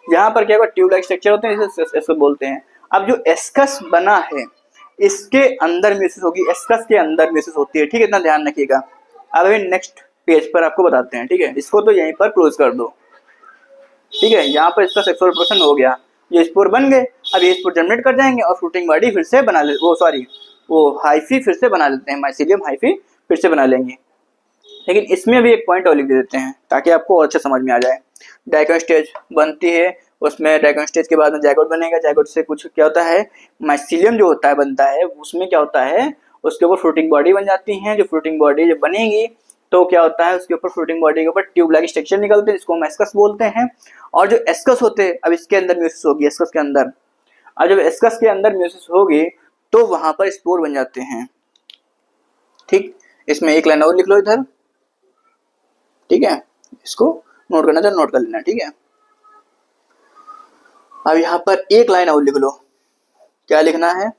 यहाँ पर क्या होगा, ट्यूब लाइक स्ट्रक्चर होते हैं, इसे बोलते हैं। अब जो एस्कस बना है इसके अंदर मियोसिस होगी, एस्कस के अंदर मियोसिस होती है। ठीक है, इतना ध्यान रखिएगा। अब अभी नेक्स्ट पेज पर आपको बताते हैं। ठीक है, इसको तो यहीं पर क्लोज कर दो। ठीक है, यहाँ पर इसका सेक्सुअल रिप्रोडक्शन हो गया, ये स्पोर बन गए। अब ये स्पोर जनरेट कर जाएंगे और फ्रूटिंग बॉडी फिर से बना ले, वो हाइफी फिर से बना लेते हैं, माइसीलियम हाइफी फिर से बना लेंगे। लेकिन इसमें भी एक पॉइंट और लिख देते हैं ताकि आपको और अच्छा समझ में आ जाए। डाइकोन स्टेज बनती है, उसमें डाइकोन स्टेज के बाद में जाइगोट बनेगा, जाइगोट से कुछ क्या होता है, माइसीलियम जो होता है बनता है, उसमें क्या होता है, उसके ऊपर फ्रूटिंग बॉडी बन जाती है। जो फ्रूटिंग बॉडी जब बनेगी तो क्या होता है, उसके ऊपर फ्रूटिंग बॉडी के ऊपर ट्यूब लाइक स्ट्रक्चर निकलते हैं, जिसको हम एस्कस बोलते हैं। और जो एस्कस होते हैं, अब इसके अंदर म्यूसिस होगी, एस्कस के अंदर। और जब एस्कस के अंदर म्यूसिस होगी तो वहां पर स्पोर बन जाते हैं। ठीक, इसमें एक लाइन और लिख लो इधर। ठीक है, इसको नोट करना था, नोट कर लेना। ठीक है, अब यहां पर एक लाइन और लिख लो। क्या लिखना है,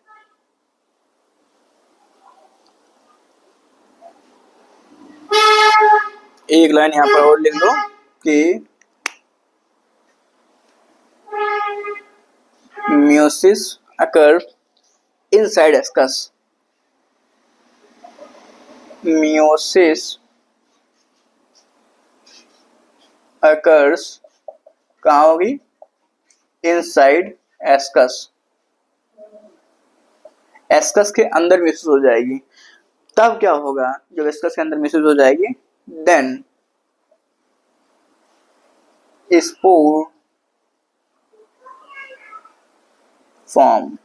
एक लाइन यहां पर और लिख लो कि म्यूसिस अकर इनसाइड एस्कस। म्यूसिस अकर्स कहाँ होगी, इनसाइड एस्कस। एस्कस के अंदर म्यूसिस हो जाएगी। तब क्या होगा, जब एस्कस के अंदर म्यूसिस हो जाएगी, देन स्पोर फॉर्म।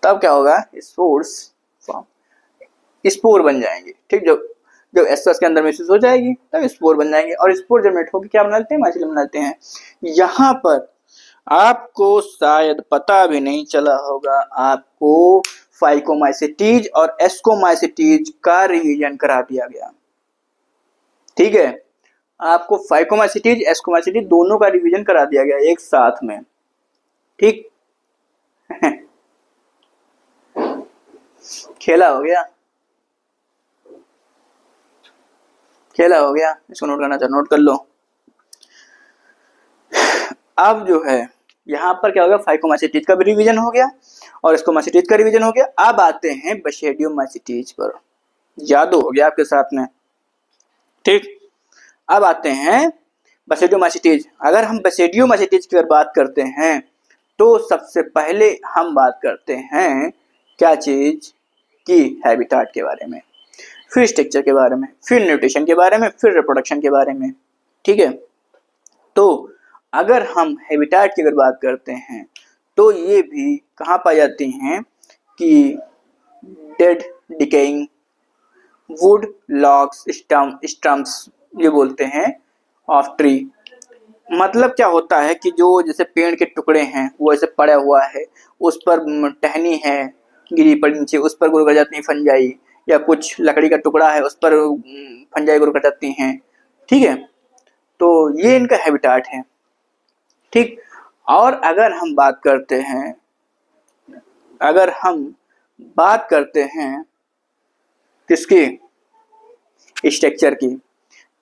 तब क्या होगा, स्पोर्स फॉर्म, स्पोर बन जाएंगे। ठीक, जब एस्कस के अंदर म्यूसिस हो जाएगी तब स्पोर बन जाएंगे, और स्पोर जनरेट होकर क्या बनाते हैं, माइसीलियम बनाते हैं। यहाँ पर आपको शायद पता भी नहीं चला होगा, आपको फाइकोमाइसिटीज और एस्कोमाइसिटीज का रिवीजन करा दिया गया। ठीक है, आपको फाइकोमाइसिटीज एस्कोमाइसिटीज दोनों का रिवीजन करा दिया गया एक साथ में। ठीक खेला हो गया, खेला हो गया, इसको नोट करना चाहो नोट कर लो। अब जो है यहाँ पर क्या हो गया, फाइकोमाइसिटीज का भी रिवीजन हो गया और एस्कोमाइसिटीज का रिवीजन हो गया। अब आते हैं बसेडियोमाइसिटीज पर, याद हो गया आपके साथ में। ठीक, अब आते हैं बसेडियोमाइसिटीज। अगर हम बसेडियोमाइसिटीज की बात करते हैं तो सबसे पहले हम बात करते हैं क्या चीज की, हैबिटाट के बारे में, फिर स्ट्रक्चर के बारे में, फिर न्यूट्रिशन के बारे में, फिर रिप्रोडक्शन के बारे में। ठीक है, तो अगर हम हैबिटाट की अगर बात करते हैं तो ये भी कहाँ पाई जाती हैं कि dead decaying would logs stumps ये बोलते हैं ऑफ ट्री। मतलब क्या होता है कि जो जैसे पेड़ के टुकड़े हैं वो ऐसे पड़ा हुआ है, उस पर टहनी है गिरी पड़ी नीचे, उस पर ग्रो कर जाती है फंजाई, या कुछ लकड़ी का टुकड़ा है उस पर फंजाई ग्रो कर जाती हैं। ठीक है, तो ये इनका हैबिटाट है। ठीक, और अगर हम बात करते हैं किसकी, स्ट्रक्चर की,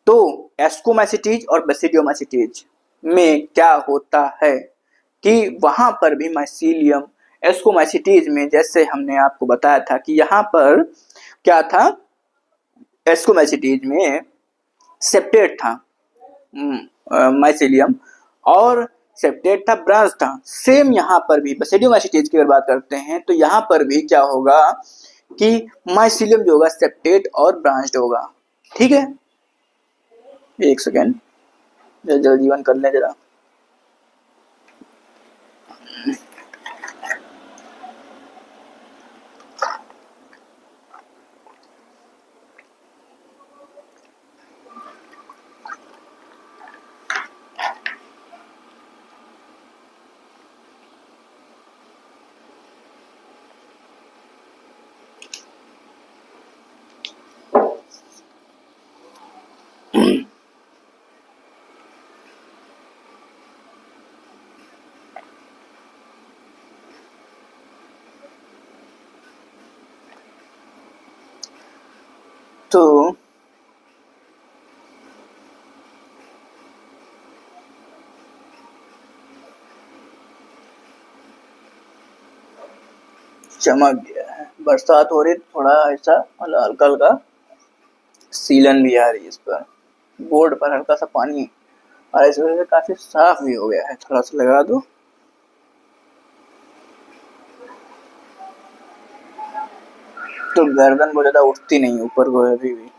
तो एस्कोमैसिटीज और बेसिडियोमैसिटीज में क्या होता है कि वहां पर भी माइसीलियम, एस्कोमैसिटीज में जैसे हमने आपको बताया था कि यहाँ पर क्या था, एस्कोमैसिटीज में सेप्टेट था माइसीलियम, और सेप्टेट था, ब्रांच था। सेम यहाँ पर भी बेसिडियोमैसिटीज की अगर बात करते हैं तो यहाँ पर भी क्या होगा कि माइसीलियम जो होगा सेप्टेट और ब्रांच्ड होगा। ठीक है, एक सेकेंड जल जीवन कर लें जरा। तो चमक गया है, बरसात हो रही, थोड़ा ऐसा हल्का हल्का सीलन भी आ रही है इस पर, बोर्ड पर हल्का सा पानी, और इस वजह से काफी साफ भी हो गया है। थोड़ा सा लगा दो। तो गर्दन बहुत ज्यादा उठती नहीं ऊपर को अभी भी।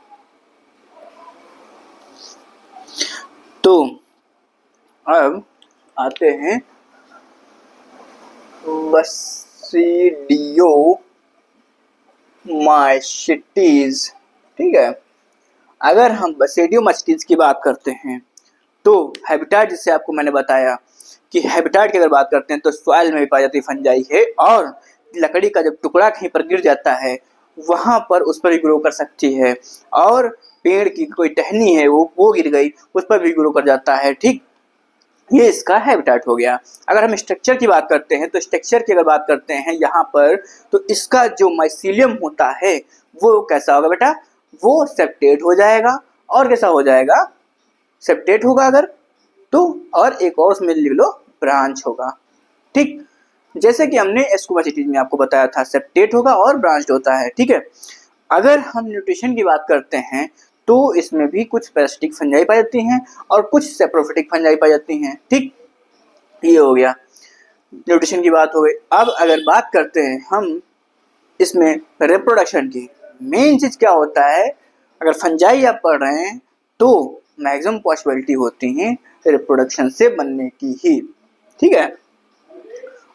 तो अब आते हैं बसिडियोमाइसिटीज। ठीक है, अगर हम बसिडियोमाइसिटीज की बात करते हैं तो हैबिटाट, जिससे आपको मैंने बताया कि हैबिटाट की अगर बात करते हैं तो सॉइल में भी पाई जाती फंजाई है, और लकड़ी का जब टुकड़ा कहीं पर गिर जाता है वहां पर उस पर भी ग्रो कर सकती है, और पेड़ की कोई टहनी है वो गिर गई उस पर भी ग्रो कर जाता है। ठीक, ये इसका हैबिटाट हो गया। अगर हम स्ट्रक्चर की बात करते हैं तो स्ट्रक्चर की अगर बात करते हैं यहाँ पर, तो इसका जो माइसीलियम होता है वो कैसा होगा बेटा, वो सेप्टेट हो जाएगा। और कैसा हो जाएगा, सेप्टेट होगा अगर तो, और एक और उसमें लिख लो ब्रांच होगा। ठीक, जैसे कि हमने एस्कोमैसिटीज में आपको बताया था, सेप्टेट होगा और ब्रांच होता है। ठीक है, अगर हम न्यूट्रिशन की बात करते हैं तो इसमें भी कुछ पैरासिटिक फंजाई पाई जाती हैं और कुछ सेप्रोफिटिक फंजाई पाई जाती हैं। ठीक, ये हो गया, न्यूट्रिशन की बात हो गई। अब अगर बात करते हैं हम इसमें रिप्रोडक्शन की, मेन चीज क्या होता है, अगर फंजाई आप पढ़ रहे हैं तो मैक्सिमम पॉसिबिलिटी होती है रिप्रोडक्शन से बनने की ही। ठीक है,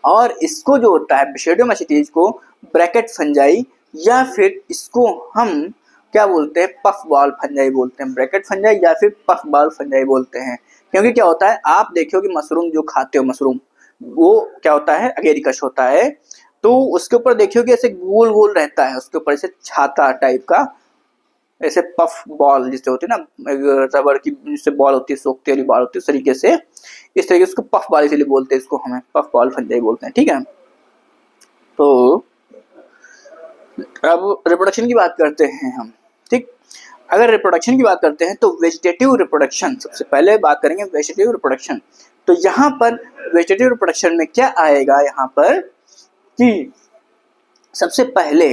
और इसको जो होता है बेसिडियोमाइसिटीज को ब्रैकेट फंजाई, या फिर इसको हम क्या बोलते हैं, पफ बॉल फंजाई बोलते हैं, ब्रैकेट फंजाई या फिर पफ बॉल फंजाई बोलते हैं। क्योंकि क्या होता है, आप देखो कि मशरूम जो खाते हो, मशरूम वो क्या होता है, अगेरिकस होता है, तो उसके ऊपर देखियो कि ऐसे गोल गोल रहता है, उसके ऊपर ऐसे छाता टाइप का, ऐसे पफ बॉल जिससे होती है ना, रबर की जिससे बॉल होती है, सोखते वाली बॉल होती है, उस तरीके से, इस तरीके से उसको पफ बॉल इसलिए बोलते हैं, इसको हमें पफ बॉल फंजाई बोलते हैं। ठीक है, तो अब रिप्रोडक्शन की बात करते हैं हम। ठीक, अगर रिप्रोडक्शन की बात करते हैं तो वेजिटेटिव रिप्रोडक्शन, सबसे पहले बात करेंगे वेजिटेटिव रिप्रोडक्शन। तो यहाँ पर वेजिटेटिव रिप्रोडक्शन में क्या आएगा, यहाँ पर कि सबसे पहले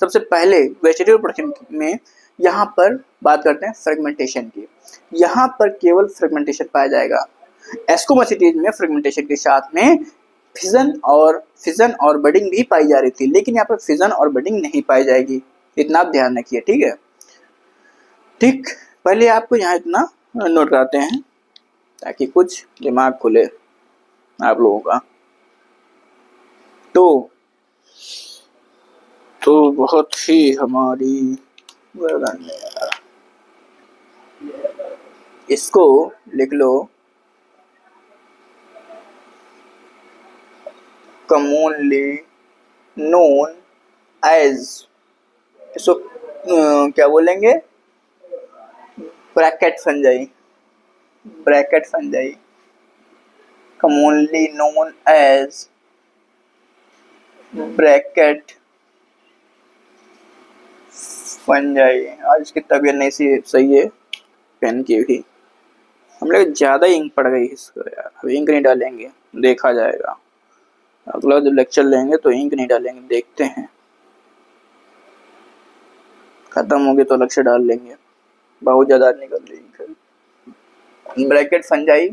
वेजिटेटिव रिप्रोडक्शन में यहाँ पर बात करते हैं फ्रेगमेंटेशन की। यहाँ पर केवल फ्रेगमेंटेशन पाया जाएगा। एस्कोमैसिटीज में फ्रेगमेंटेशन के साथ में फिजन और बडिंग भी पाई जा रही थी, लेकिन यहाँ पर फिजन और बडिंग नहीं पाई जाएगी, इतना आप ध्यान रखिए। ठीक है, ठीक, पहले आपको यहाँ इतना नोट कराते हैं ताकि कुछ दिमाग खुले आप लोगों का। तो बहुत ही हमारी गर्दन में, इसको लिख लो commonly known as, इसको क्या बोलेंगे, bracket fungi, bracket fungi. commonly known as bracket fungi. आज इसकी तबीयत नहीं सही है पेन की भी। हम लोग ज़्यादा इंक पड़ गई इसको यार, अब इंक नहीं डालेंगे, देखा जाएगा। अगला जब लेक्चर लेंगे तो इंक नहीं डालेंगे, देखते हैं। खत्म हो गए तो लेक्चर डाल लेंगे। बहुत ज़्यादा निकल रही इंक। ब्रैकेट फंजाई,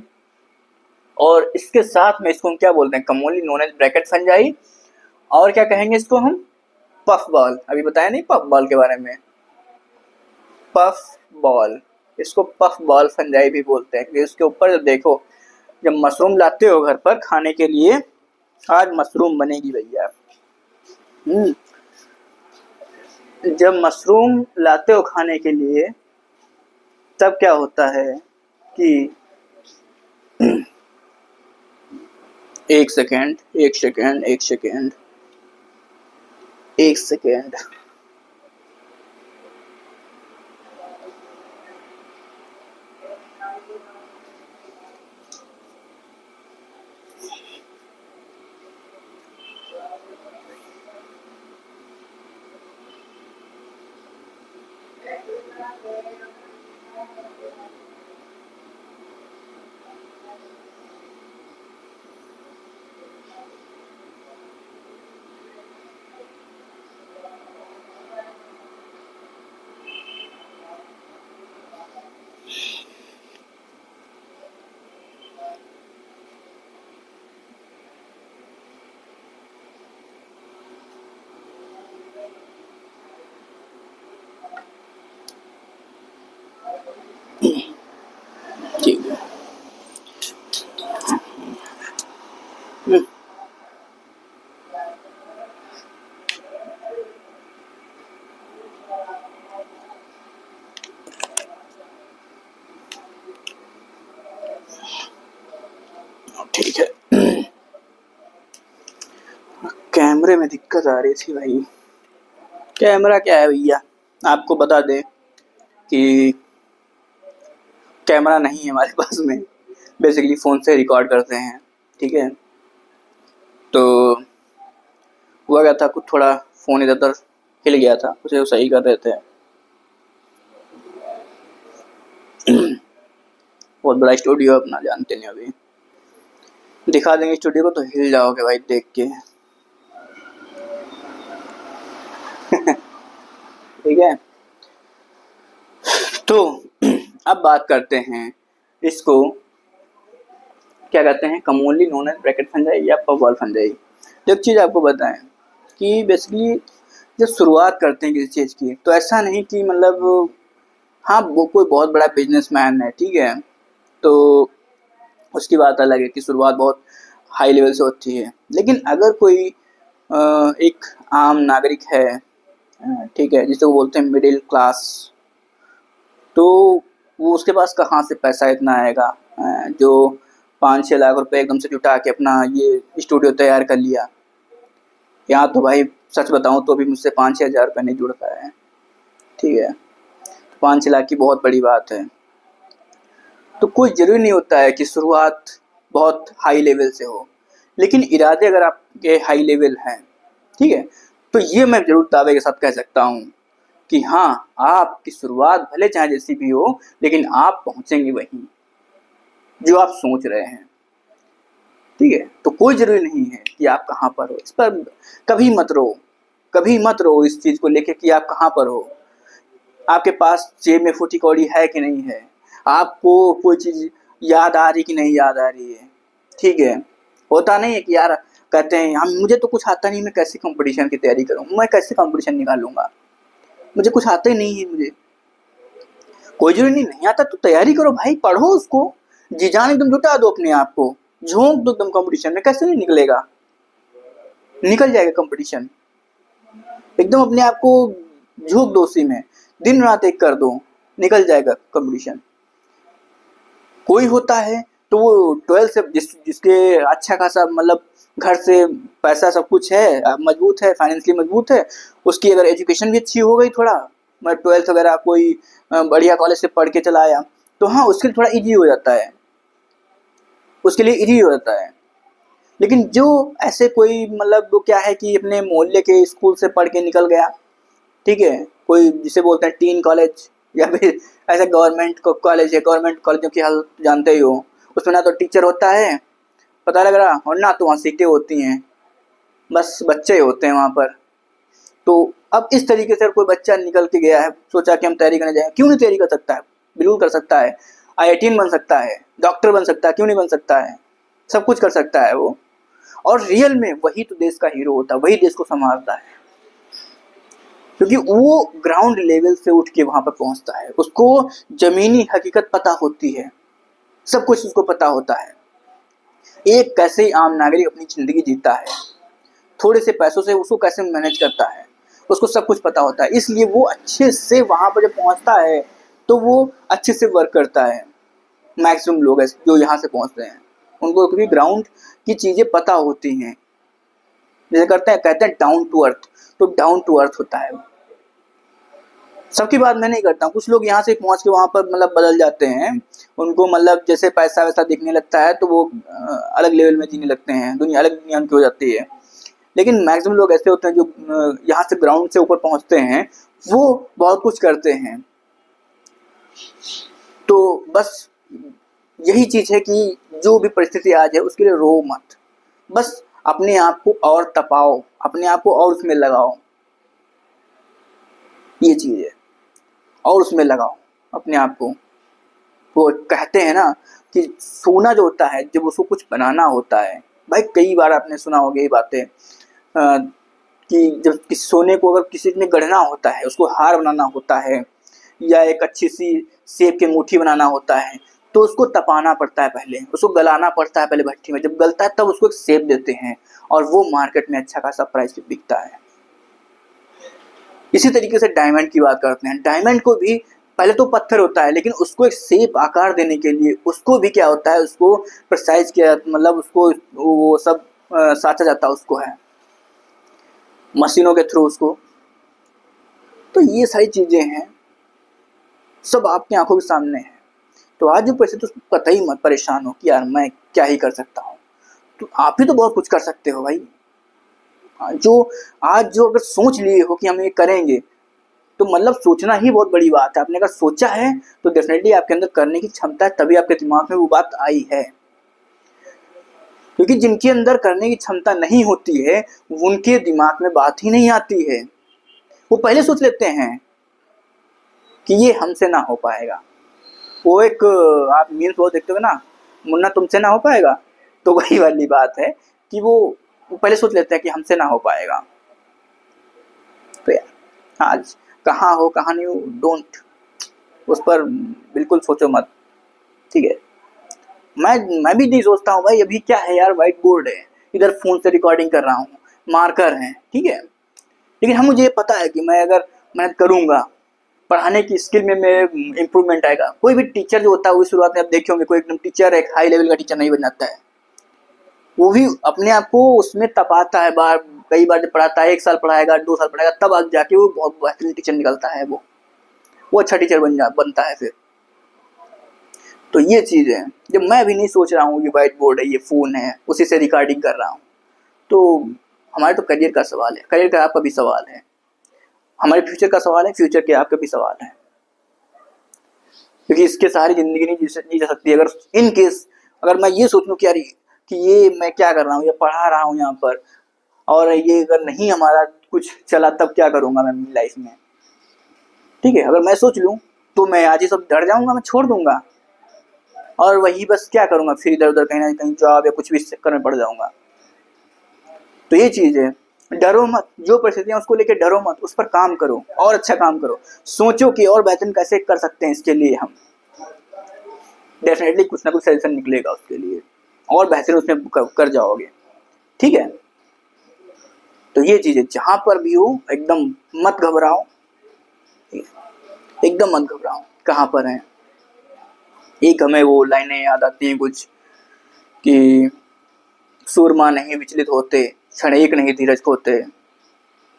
और इसके साथ में इसको हम क्या बोलते हैं, कमोनली नोन एज ब्रैकेट फंजाई। और क्या कहेंगे इसको हम, पफ बॉल। अभी बताया नहीं पफ बॉल के बारे में, पफ बॉल। इसको पफ बॉल फंजाई भी बोलते हैं। इसके ऊपर जब देखो, जब मशरूम लाते हो घर पर खाने के लिए, आज मशरूम बनेगी भैया। जब मशरूम लाते हो खाने के लिए, तब क्या होता है कि एक सेकेंड ठीक है। ठीक है, कैमरे में दिक्कत आ रही थी भाई। कैमरा क्या है भैया, आपको बता दें कि कैमरा नहीं है हमारे पास में, बेसिकली फ़ोन से रिकॉर्ड करते हैं। ठीक है, तो हुआ क्या था, कुछ थोड़ा फ़ोन इधर उधर हिल गया था, उसे वो सही कर रहे थे। बहुत बड़ा स्टूडियो अपना, जानते नहीं, अभी दिखा देंगे स्टूडियो को तो हिल जाओगे भाई देख के। ठीक है, तो अब बात करते हैं इसको क्या कहते हैं, कमोनली नोन एज ब्रैकेट फंजाई या पफ बॉल फंजाई। एक चीज़ आपको बताएं कि बेसिकली जब शुरुआत करते हैं किसी चीज़ की, तो ऐसा नहीं कि मतलब हाँ वो कोई बहुत बड़ा बिजनेसमैन है, ठीक है, तो उसकी बात अलग है कि शुरुआत बहुत हाई लेवल से होती है। लेकिन अगर कोई एक आम नागरिक है, ठीक है, जिसे वो बोलते हैं मिडिल क्लास, तो वो उसके पास कहाँ से पैसा इतना आएगा जो 5-6 लाख रुपए एकदम से जुटा के अपना ये स्टूडियो तैयार कर लिया। यहाँ तो भाई सच बताऊँ तो भी मुझसे 5-6 हज़ार रुपये नहीं जुड़ पाए हैं। ठीक है, 5-6 लाख की बहुत बड़ी बात है। तो कोई ज़रूरी नहीं होता है कि शुरुआत बहुत हाई लेवल से हो, लेकिन इरादे अगर आपके हाई लेवल हैं, ठीक है, तो ये मैं ज़रूर दावे के साथ कह सकता हूँ कि हाँ, आपकी शुरुआत भले चाहे जैसी भी हो, लेकिन आप पहुँचेंगे वहीं जो आप सोच रहे हैं। ठीक है, तो कोई ज़रूरी नहीं है कि आप कहाँ पर हो। इस पर कभी मत रो इस चीज़ को लेके कि आप कहाँ पर हो। आपके पास जेब में फूटी कौड़ी है कि नहीं है, आपको कोई चीज़ याद आ रही कि नहीं याद आ रही है। ठीक है, होता नहीं है कि यार कहते हैं हम, मुझे तो कुछ आता नहीं, मैं कैसे कंपटीशन की तैयारी करूँ, मैं कैसे कंपटीशन निकालूंगा, मुझे कुछ आता ही नहीं है। मुझे कोई जरूरी नहीं आता तो तैयारी करो भाई, पढ़ो उसको, जी जान एकदम जुटा दो अपने आप को, झोंक दो एकदम कंपटीशन में। कैसे नहीं निकलेगा, निकल जाएगा कंपटीशन। एकदम अपने आप को झोंक दो उसी में, दिन रात एक कर दो, निकल जाएगा कंपटीशन। कोई होता है तो वो 12 से जिसके अच्छा खासा मतलब घर से पैसा सब कुछ है, मजबूत है, फाइनेंशियली मजबूत है, उसकी अगर एजुकेशन भी अच्छी हो गई थोड़ा, मतलब 12th वगैरह कोई बढ़िया कॉलेज से पढ़ के चला आया, तो हाँ उसके लिए थोड़ा इजी हो जाता है। उसके लिए इजी हो जाता है। लेकिन जो ऐसे कोई मतलब वो क्या है कि अपने मोहल्ले के स्कूल से पढ़ के निकल गया, ठीक है, कोई जिसे बोलते हैं टीन कॉलेज या फिर ऐसा गवर्नमेंट कॉलेज है, गवर्नमेंट कॉलेजों की हाल जानते ही हो, उसमें ना तो टीचर होता है पता लग रहा, और ना तो वहाँ सीटें होती हैं, बस बच्चे होते हैं वहाँ पर। तो अब इस तरीके से कोई बच्चा निकल के गया है, सोचा कि हम तैयारी करने जाएं, क्यों नहीं तैयारी कर सकता है, बिल्कुल कर सकता है। IITian बन सकता है, डॉक्टर बन सकता है, क्यों नहीं बन सकता है, सब कुछ कर सकता है वो। और रियल में वही तो देश का हीरो होता है, वही देश को संभालता है, क्योंकि वो ग्राउंड लेवल से उठ के वहां पर पहुंचता है, उसको जमीनी हकीकत पता होती है, सब कुछ उसको पता होता है। एक कैसे आम नागरिक अपनी जिंदगी जीता है, थोड़े से पैसों से उसको कैसे मैनेज करता है, उसको सब कुछ पता होता है। इसलिए वो अच्छे से वहां पर जब पहुंचता है तो वो अच्छे से वर्क करता है। मैक्सिमम लोग जो यहाँ से पहुंचते हैं उनको क्योंकि ग्राउंड की चीजें पता होती हैं, जैसे कहते हैं डाउन टू अर्थ, तो डाउन टू अर्थ होता है। सबकी बात मैं नहीं करता हूँ, कुछ लोग यहाँ से पहुँच के वहाँ पर मतलब बदल जाते हैं, उनको मतलब जैसे पैसा वैसा दिखने लगता है तो वो अलग लेवल में जीने लगते हैं, दुनिया अलग दुनिया उनकी हो जाती है। लेकिन मैक्सिमम लोग ऐसे होते हैं जो यहाँ से ग्राउंड से ऊपर पहुँचते हैं, वो बहुत कुछ करते हैं। तो बस यही चीज़ है कि जो भी परिस्थिति आज है उसके लिए रो मत, बस अपने आप को और तपाओ, अपने आप को और उसमें लगाओ, ये चीज़ है, और उसमें लगाओ अपने आप को। वो कहते हैं ना कि सोना जो होता है जब उसको कुछ बनाना होता है, भाई कई बार आपने सुना होगा ये बातें कि जब किसी सोने को अगर किसी ने गढ़ना होता है, उसको हार बनाना होता है या एक अच्छी सी सेब की मुट्ठी बनाना होता है, तो उसको तपाना पड़ता है, पहले उसको गलाना पड़ता है पहले भट्टी में, जब गलता है तब उसको एक सेब देते हैं और वो मार्केट में अच्छा खासा प्राइस पे बिकता है। इसी तरीके से डायमंड की बात करते हैं, डायमंड को भी पहले तो पत्थर होता है, लेकिन उसको एक शेप आकार देने के लिए उसको भी क्या होता है, उसको प्रिसाइज किया, मतलब उसको वो सब साचा जाता है, उसको है मशीनों के थ्रू उसको। तो ये सारी चीज़ें हैं, सब आपकी आंखों के सामने है। तो आज जो परिस्थिति उसको कतई मत परेशान हो कि यार मैं क्या ही कर सकता हूँ, तो आप ही तो बहुत कुछ कर सकते हो भाई। जो आज जो अगर सोच लिए हो कि हम ये करेंगे, तो मतलब सोचना ही बहुत बड़ी बात है। आपने अगर सोचा है तो डेफिनेटली आपके अंदर करने की क्षमता है, तभी आपके दिमाग में वो बात आई है। क्योंकि जिनके अंदर करने की क्षमता नहीं होती है उनके दिमाग में बात ही नहीं आती है, वो पहले सोच लेते हैं कि ये हमसे ना हो पाएगा। वो एक आप मीम्स बहुत देखते हो ना, मुन्ना तुमसे ना हो पाएगा, तो वही वाली बात है कि वो पहले सोच लेते हैं कि हमसे ना हो पाएगा। तो यार आज कहाँ हो कहाँ नहीं हो, डोंट, उस पर बिल्कुल सोचो मत, ठीक है। मैं भी नहीं सोचता हूँ भाई, अभी क्या है यार, व्हाइट बोर्ड है, इधर फोन से रिकॉर्डिंग कर रहा हूँ, मार्कर है, ठीक है, लेकिन हम मुझे पता है कि मैं अगर मेहनत करूँगा, पढ़ाने की स्किल में मेरे इम्प्रूवमेंट आएगा। कोई भी टीचर जो होता है वो शुरुआत में आप देखे होंगे, कोई एकदम टीचर एक हाई लेवल का टीचर नहीं बन जाता है, वो भी अपने आप को उसमें तपाता है, कई बार जब पढ़ाता है, 1 साल पढ़ाएगा, 2 साल पढ़ाएगा, तब आगे जाके वो बहुत बेहतरीन टीचर निकलता है, वो अच्छा टीचर बनता है फिर। तो ये चीज़ है, जब मैं अभी नहीं सोच रहा हूँ ये व्हाइट बोर्ड है, ये फ़ोन है, उसी से रिकॉर्डिंग कर रहा हूँ, तो हमारे तो करियर का सवाल है, करियर का आपका भी सवाल है, हमारे फ्यूचर का सवाल है, फ्यूचर के आपका भी सवाल है, क्योंकि इसके सहारे ज़िंदगी नहीं जी जा सकती। अगर इन केस अगर मैं ये सोच लूँ कि यार कि ये मैं क्या कर रहा हूँ, ये पढ़ा रहा हूँ यहाँ पर, और ये अगर नहीं हमारा कुछ चला तब क्या करूँगा मैं अपनी लाइफ में, ठीक है, अगर मैं सोच लूँ तो मैं आज ही सब डर जाऊँगा, मैं छोड़ दूँगा और वही बस क्या करूँगा, फिर इधर उधर कहीं ना कहीं जॉब या कुछ भी चक्कर में पड़ जाऊँगा। तो ये चीज़ है, डरो मत, जो परिस्थितियाँ उसको लेके डरो मत, उस पर काम करो और अच्छा काम करो, सोचो कि और बेहतर कैसे कर सकते हैं, इसके लिए हम डेफिनेटली कुछ ना कुछ सजेशन निकलेगा उसके लिए, और बेहतर उसमें कर जाओगे, ठीक है। तो ये चीज़ है, जहाँ पर भी हो एकदम मत घबराओ, एकदम मत घबराओ, कहाँ पर हैं। एक हमें वो लाइनें याद आती हैं कुछ कि सूरमा नहीं विचलित होते, क्षण एक नहीं धीरज खोते,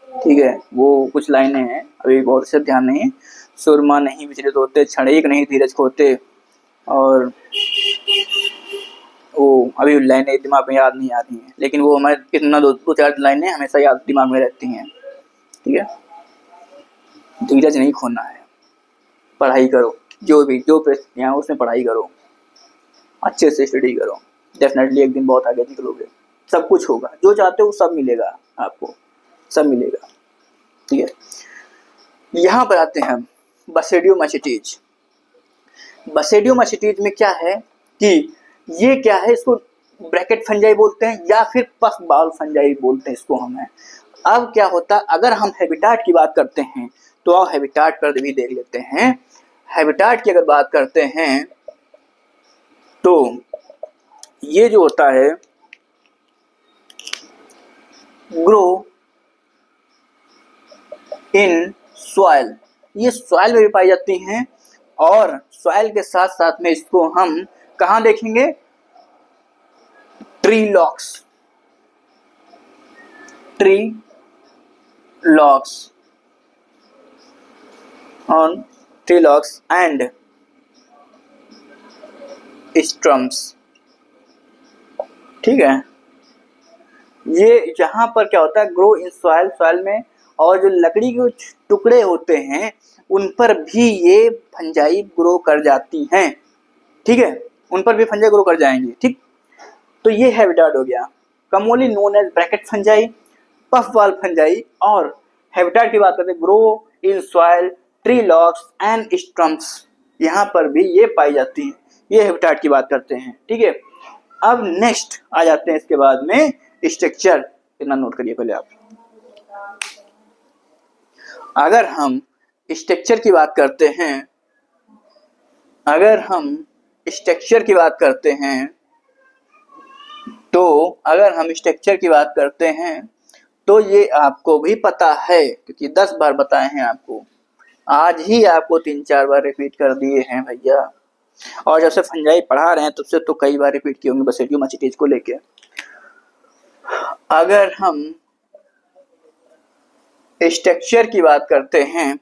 ठीक है, वो कुछ लाइनें हैं, अभी बहुत से ध्यान नहीं है। सूरमा नहीं विचलित होते, क्षण एक नहीं धीरज खोते, और वो अभी लाइनें दिमाग में याद नहीं आती हैं, लेकिन वो हमारे कितना दो चार लाइनें हमेशा याद दिमाग में रहती हैं। ठीक है, धीरज नहीं खोना है, पढ़ाई करो, जो परिस्थिति है उसमें पढ़ाई करो, अच्छे से स्टडी करो, डेफिनेटली एक दिन बहुत आगे निकलोगे, सब कुछ होगा, जो चाहते हो सब मिलेगा, आपको सब मिलेगा। ठीक है, यहाँ पर आते हैं हम बसेडियोमाइसीटीज। बसेडियोमाइसीटीज में क्या है कि ये क्या है, इसको ब्रैकेट फंजाई बोलते हैं या फिर पफ बॉल फंजाई बोलते हैं इसको हमें। अब क्या होता है, अगर हम हैबिटाट की बात करते हैं तो आप हैबिटाट पर भी देख लेते हैं। हैबिटाट की अगर बात करते हैं तो ये जो होता है ग्रो इन सॉइल, ये सॉइल में भी पाई जाती हैं और सॉइल के साथ साथ में इसको हम कहाँ देखेंगे, tree logs on tree logs and stumps. ठीक है, ये यहाँ पर क्या होता है, ग्रो इन सॉइल, सॉइल में, और जो लकड़ी के टुकड़े होते हैं उन पर भी ये फंजाई ग्रो कर जाती हैं। ठीक है, उन पर भी फंजाई ग्रो कर जाएंगी। ठीक, तो ये हैबिटाट हो गया, commonly known as bracket fungi, puff ball fungi. और हैबिटाट की बात करते हैं grow in soil, tree logs and stumps, यहाँ पर भी ये पाई जाती हैं, ये हैबिटाट की बात करते हैं। ठीक है, अब नेक्स्ट आ जाते हैं इसके बाद में स्ट्रक्चर। इतना नोट करिए पहले आप। अगर हम स्ट्रक्चर की बात करते हैं, तो ये आपको भी पता है क्योंकि 10 बार बताए हैं आपको, आज ही आपको 3-4 बार रिपीट कर दिए हैं भैया। और जब से फंजाई पढ़ा रहे हैं तब से तो कई बार रिपीट किए होंगे बसेडियोमाइसीटीज को लेके। अगर हम स्ट्रक्चर की बात करते हैं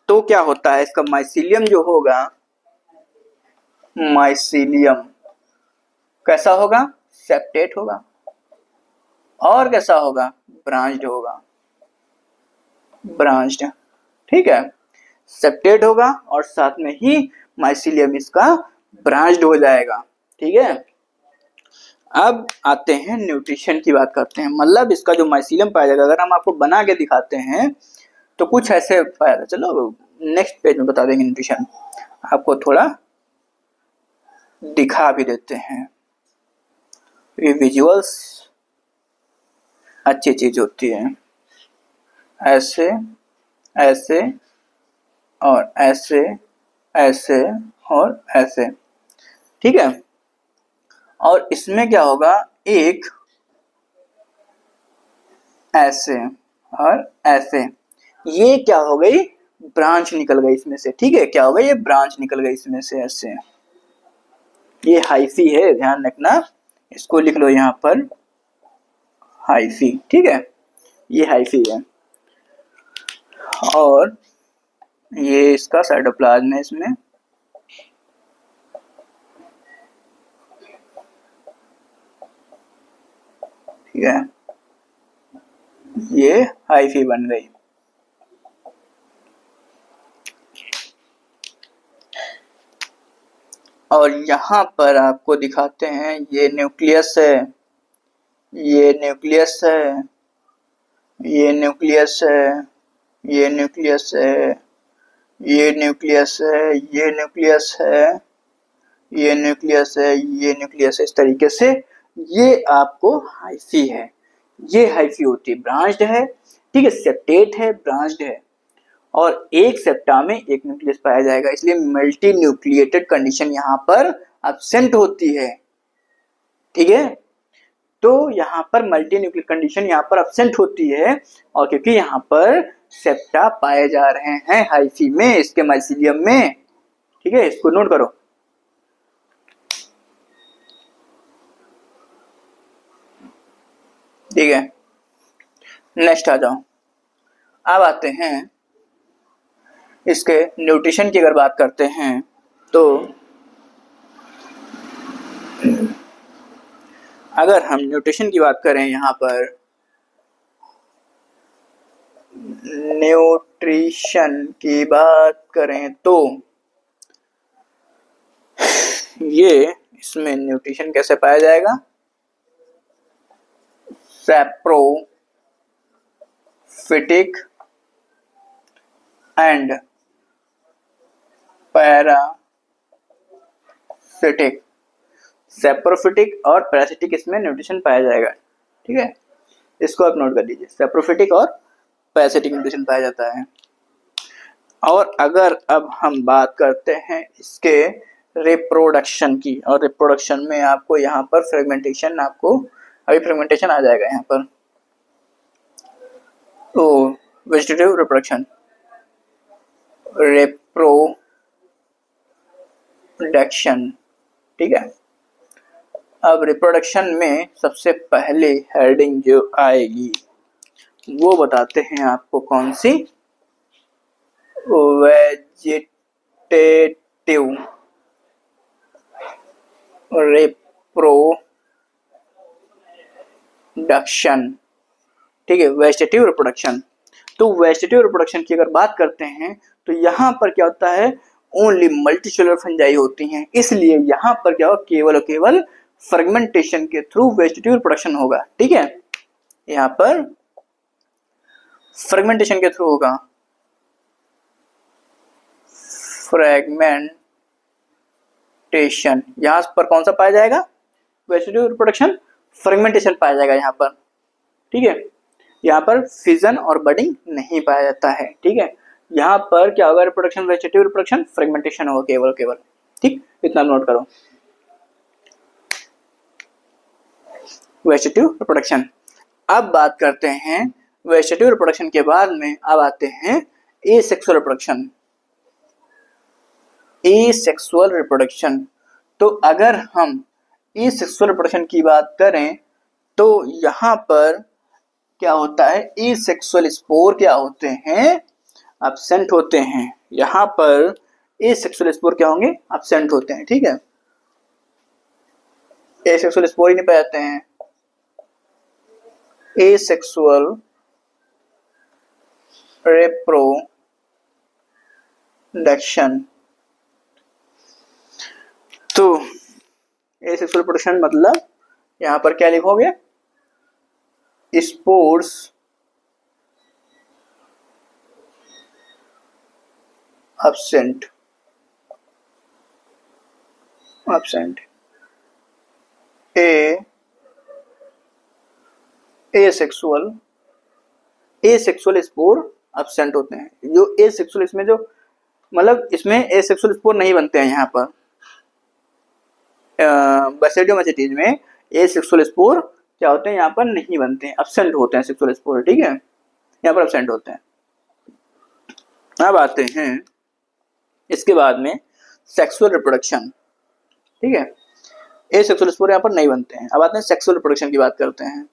तो क्या होता है, इसका माइसीलियम जो होगा, माइसीलियम कैसा होगा, सेप्टेट होगा, और कैसा होगा, ब्रांच्ड होगा, ब्रांच्ड। ठीक है, सेप्टेट होगा और साथ में ही माइसीलियम इसका ब्रांच्ड हो जाएगा। ठीक है, अब आते हैं न्यूट्रिशन की बात करते हैं, मतलब इसका जो माइसीलियम पाया जाएगा, अगर हम आपको बना के दिखाते हैं तो कुछ ऐसे पाया जाएगा। चलो नेक्स्ट पेज में बता देंगे न्यूट्रिशन, आपको थोड़ा दिखा भी देते हैं। ये विजुअल्स अच्छी चीज होती है, ऐसे ऐसे और ऐसे ऐसे और ऐसे। ठीक है, और इसमें क्या होगा, एक ऐसे और ऐसे, ये क्या हो गई, ब्रांच निकल गई इसमें से। ठीक है, क्या हो गई, ये ब्रांच निकल गई इसमें से ऐसे। ये हाइफी है, ध्यान रखना, इसको लिख लो यहाँ पर हाइफी। ठीक है, ये हाइफी है और ये इसका साइटोप्लाज्म है इसमें। ठीक है, ये हाइफी बन गई। और यहाँ पर आपको दिखाते हैं, ये न्यूक्लियस है, ये न्यूक्लियस है, ये न्यूक्लियस है, ये न्यूक्लियस है, ये न्यूक्लियस है, ये न्यूक्लियस है, ये न्यूक्लियस है, ये न्यूक्लियस है। इस तरीके से ये आपको हाइफी है, ये हाइफी होती है, ब्रांच्ड है। ठीक है, सेप्टेट है, ब्रांच्ड है, और एक सेप्टा में एक न्यूक्लियस पाया जाएगा, इसलिए मल्टी न्यूक्लिएटेड कंडीशन यहाँ पर एब्सेंट होती है। ठीक है, तो यहाँ पर मल्टी न्यूक्लियर कंडीशन यहाँ पर एब्सेंट होती है, और क्योंकि यहाँ पर सेप्टा पाए जा रहे हैं हाइफी में, इसके माइसीलियम में। ठीक है, इसको नोट करो। ठीक है, नेक्स्ट आ जाओ। अब आते हैं इसके न्यूट्रिशन की अगर बात करते हैं तो अगर हम न्यूट्रिशन की बात करें यहाँ पर, न्यूट्रिशन की बात करें तो ये इसमें न्यूट्रिशन कैसे पाया जाएगा? सैप्रोफिटिक एंड पैरासिटिक, सैप्रोफिटिक और पैरासिटिक इसमें न्यूट्रिशन पाया जाएगा। ठीक है, इसको आप नोट कर लीजिए, सैप्रोफिटिक और पैरासिटिक न्यूट्रिशन पाया जाता है। और अगर अब हम बात करते हैं इसके रिप्रोडक्शन की, और रिप्रोडक्शन में आपको यहाँ पर फ्रेगमेंटेशन, आपको अभी फ्रेगमेंटेशन आ जाएगा यहाँ पर। तो वेजिटेटिव रिप्रोडक्शन, रिप्रोडक्शन, ठीक है। अब रिप्रोडक्शन में सबसे पहले हेडिंग जो आएगी वो बताते हैं आपको कौन सी, वेजिटेटिव रिप्रोडक्शन। ठीक है, वेजिटेटिव रिप्रोडक्शन। तो वेजिटेटिव रिप्रोडक्शन की अगर बात करते हैं तो यहाँ पर क्या होता है, ओनली मल्टीसेलुलर फंजाई होती हैं, इसलिए यहाँ पर क्या होगा, केवल और केवल फ्रेगमेंटेशन के थ्रू वेजिटेटिव रिप्रोडक्शन होगा। ठीक है, यहाँ पर फ्रेगमेंटेशन के थ्रू होगा, फ्रेगमेंटेशन। यहाँ पर कौन सा पाया जाएगा, वेजिटेटिव रिप्रोडक्शन, फ्रेगमेंटेशन पाया जाएगा यहाँ पर। ठीक है, यहाँ पर फिजन और बडिंग नहीं पाया जाता है। ठीक है, यहाँ पर क्या होगा, रिप्रोडक्शन वेजिटेटिव रिप्रोडक्शन, फ्रेगमेंटेशन होगा केवल केवल। ठीक, इतना नोट करो, वेजिटेटिव रिप्रोडक्शन। अब बात करते हैं वेजिटेटिव रिप्रोडक्शन के बाद में अब आते हैं एसेक्सुअल रिप्रोडक्शन। एसेक्सुअल रिप्रोडक्शन, तो अगर हम एसेक्सुअल रिप्रोडक्शन की बात करें तो यहाँ पर क्या होता है, एसेक्सुअल स्पोर क्या होते हैं, एब्सेंट होते हैं। यहाँ पर एसेक्सुअल स्पोर क्या होंगे, एब्सेंट होते हैं। ठीक है, एसेक्सुअल स्पोर ही नहीं पाए जाते हैं। एसेक्सुअल रिप्रोडक्शन, तो एसेक्सुअल रिप्रोडक्शन मतलब यहाँ पर क्या लिखोगे, spores absent, absent, asexual, asexual spore absent होते हैं। जो एसेक्सुअल, इसमें जो मतलब इसमें एसेक्सुअल स्पोर नहीं बनते हैं यहाँ पर, बैसिडियोमाइसीटीज में एसेक्सुअल स्पोर क्या होते हैं, यहाँ पर नहीं बनते हैं, एब्सेंट होते हैं सेक्सुअल स्पोर। ठीक है, यहाँ पर एब्सेंट होते हैं। अब आते हैं इसके बाद में सेक्सुअल रिप्रोडक्शन। ठीक है, एसेक्सुअल स्पोर यहाँ पर नहीं बनते हैं। अब आते हैं सेक्सुअल रिप्रोडक्शन की बात करते हैं।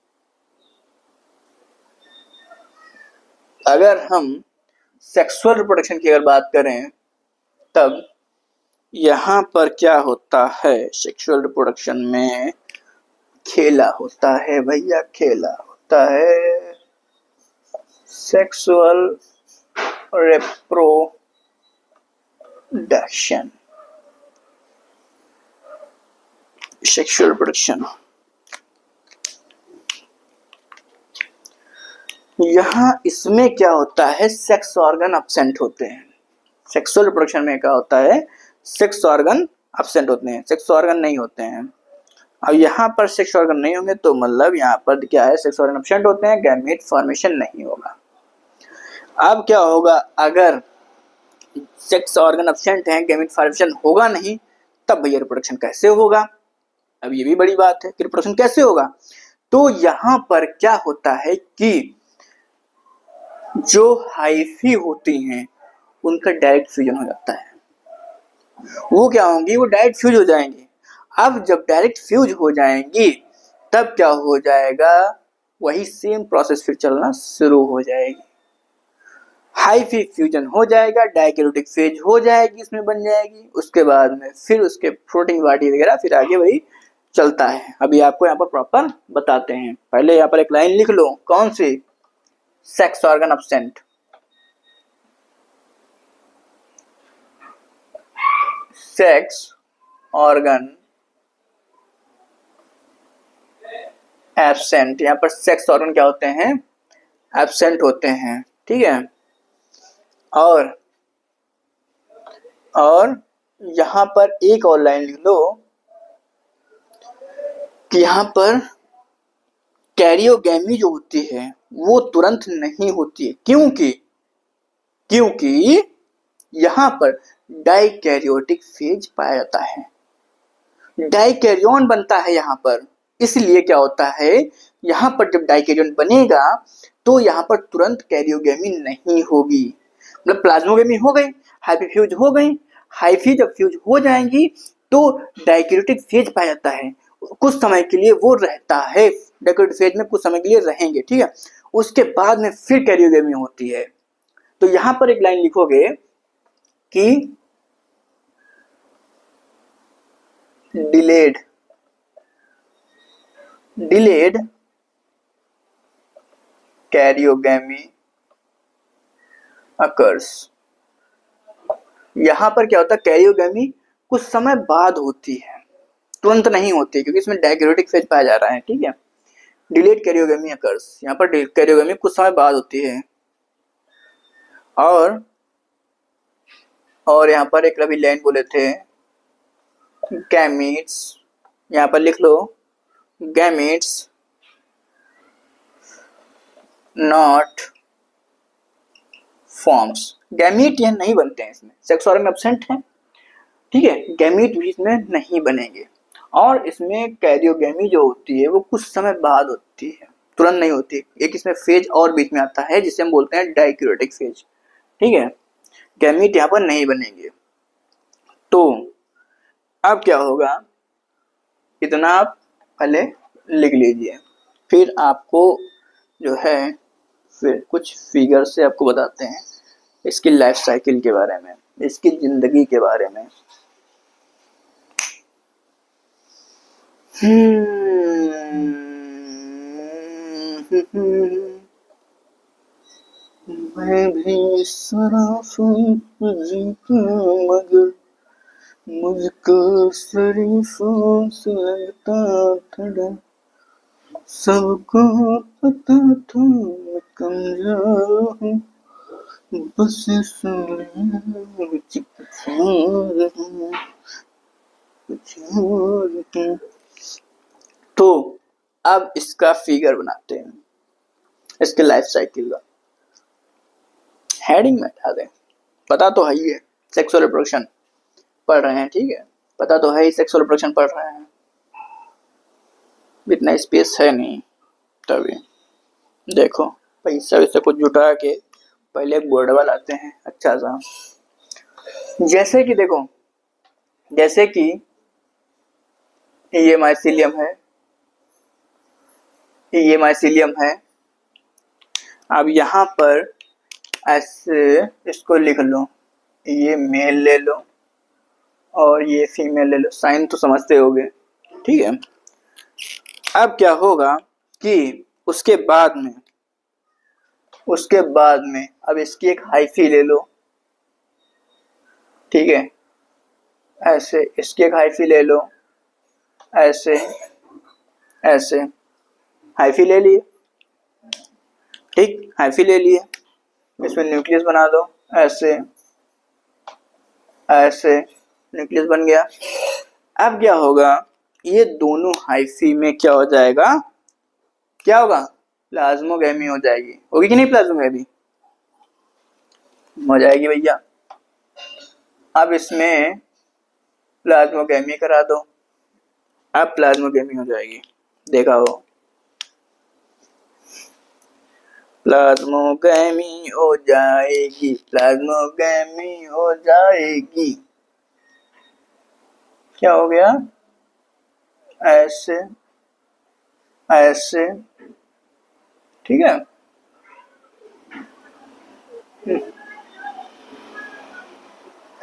अगर हम सेक्सुअल रिप्रोडक्शन की अगर बात करें तब यहाँ पर क्या होता है, सेक्सुअल रिप्रोडक्शन में खेला होता है भैया, खेला होता है। सेक्सुअल रिप्रोडक्शन, सेक्सुअल रिप्रोडक्शन, यहाँ इसमें क्या होता है, सेक्स ऑर्गन एब्सेंट होते हैं। सेक्सुअल रिप्रोडक्शन में क्या होता है, सेक्स ऑर्गन एब्सेंट होते हैं, सेक्स ऑर्गन नहीं होते हैं। अब यहाँ पर सेक्स ऑर्गन नहीं होंगे तो मतलब यहाँ पर क्या है, सेक्स ऑर्गन एब्सेंट होते हैं, गैमेट फॉर्मेशन नहीं होगा। अब क्या होगा, अगर सेक्स ऑर्गन एब्सेंट हैं, गैमेट फॉर्मेशन होगा नहीं, तब भैया रिप्रोडक्शन कैसे होगा। अब ये भी बड़ी बात है कि रिप्रोडक्शन कैसे होगा। तो यहाँ पर क्या होता है कि जो हाइफी होती हैं उनका डायरेक्ट फ्यूजन हो जाता है। वो क्या होंगी, वो डायरेक्ट फ्यूज हो जाएंगी। अब जब डायरेक्ट फ्यूज हो जाएंगी तब क्या हो जाएगा, वही सेम प्रोसेस फिर चलना शुरू हो जाएगी। हाइफी फ्यूजन हो जाएगा, डाइकैरियोटिक फेज हो जाएगी, इसमें बन जाएगी। उसके बाद में फिर उसके फ्लोटिंग बॉडी वगैरह, फिर आगे वही चलता है। अभी आपको यहाँ पर प्रॉपर बताते हैं। पहले यहाँ पर एक लाइन लिख लो, कौन सी? Sex organ absent. Sex organ absent. यहाँ पर सेक्स ऑर्गन क्या होते हैं? एब्सेंट होते हैं, ठीक है। और यहाँ पर एक और लाइन लिख लो कि यहाँ पर कैरियोगेमी जो होती है वो तुरंत नहीं होती है। क्योंकि यहाँ पर डाइकैरियोटिक फेज पाया जाता है, डाइकैरियोन बनता है यहाँ पर। इसलिए क्या होता है, यहाँ पर जब डाइकैरियोन बनेगा तो यहाँ पर तुरंत कैरियोगेमी नहीं होगी। मतलब प्लाज्मोगेमी हो गई, हाइफी फ्यूज हो गई। हाइफी जब फ्यूज हो जाएंगी तो डाइकैरियोटिक फेज पाया जाता है, कुछ समय के लिए वो रहता है। डाइकैरियोटिक फेज में कुछ समय के लिए रहेंगे, ठीक है। उसके बाद में फिर कैरियोगेमी होती है। तो यहाँ पर एक लाइन लिखोगे कि डिलेड कैरियोगेमी अकर्स। यहां पर क्या होता है, कैरियोगेमी कुछ समय बाद होती है, तुरंत नहीं होती, क्योंकि इसमें डाइकैरियोटिक फेज पाया जा रहा है, ठीक है। डिलेड कैरियोगेमी अकर्स, यहाँ पर कैरियोगेमी कुछ समय बाद होती है। और यहाँ पर एक अभी लाइन बोले थे, गैमीट्स। यहाँ पर लिख लो, गैमीट्स नॉट फॉर्म्स। गैमीट ये नहीं बनते हैं इसमें, सेक्स ऑर्गन एब्सेंट है, ठीक है। गैमीट भी इसमें नहीं बनेंगे। और इसमें कैरियोगेमी जो होती है वो कुछ समय बाद होती है, तुरंत नहीं होती। एक इसमें फेज और बीच में आता है जिसे हम बोलते हैं डाइकैरियोटिक फेज, ठीक है। गैमीट यहाँ पर नहीं बनेंगे। तो अब क्या होगा, इतना आप पहले लिख लीजिए, फिर आपको जो है फिर कुछ फिगर से आपको बताते हैं इसकी लाइफ साइकिल के बारे में, इसकी जिंदगी के बारे में। मैं भी मगर मुझको शरीफों से लगता था डर, सबको पता था मैं कमजोर हूँ, बस तो अब इसका फिगर बनाते हैं, इसके लाइफ साइकिल का। हेडिंग में हटा दें, पता तो है ही है सेक्सुअल रिप्रोडक्शन पढ़ रहे हैं, ठीक है। पता तो है ही सेक्सुअल रिप्रोडक्शन पढ़ रहे हैं, इतना स्पेस है नहीं। तभी देखो पैसा वैसा कुछ जुटा के पहले एक बोर्डवा लाते हैं अच्छा सा। जैसे कि देखो, जैसे कि ये माइसीलियम है, ये माइसीलियम है। अब यहाँ पर ऐसे इसको लिख लो, ये मेल ले लो और ये फीमेल ले लो, साइन तो समझते होगे, ठीक है। अब क्या होगा कि उसके बाद में अब इसकी एक हाइफी ले लो, ठीक है। ऐसे इसकी एक हाइफी ले लो, ऐसे ऐसे हाइफी ले लिए, ठीक, हाइफी ले लिए। इसमें न्यूक्लियस बना दो, ऐसे ऐसे न्यूक्लियस बन गया। अब क्या होगा, ये दोनों हाइफी में क्या हो जाएगा, क्या होगा, प्लाज्मोगेमी हो जाएगी। होगी कि नहीं प्लाज्मोगेमी? हो जाएगी भैया। अब इसमें प्लाज्मोगेमी करा दो, अब प्लाज्मोगेमी हो जाएगी, देखा हो, प्लाज्मोगेमी हो जाएगी, प्लाज्मोगेमी हो जाएगी। क्या हो गया, ऐसे ऐसे, ठीक है।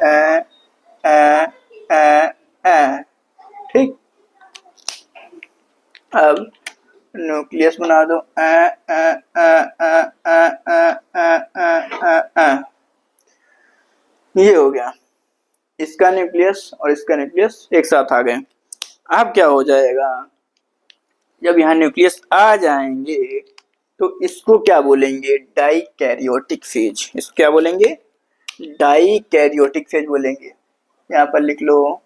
ए, ए, ए, ए, ठीक। अब न्यूक्लियस बना दो। ये हो गया, इसका न्यूक्लियस और इसका न्यूक्लियस एक साथ आ गए। अब क्या हो जाएगा, जब यहाँ न्यूक्लियस आ जाएंगे तो इसको क्या बोलेंगे, डाइकैरियोटिक फेज। इसको क्या बोलेंगे, डाइकैरियोटिक फेज बोलेंगे। यहाँ पर लिख लो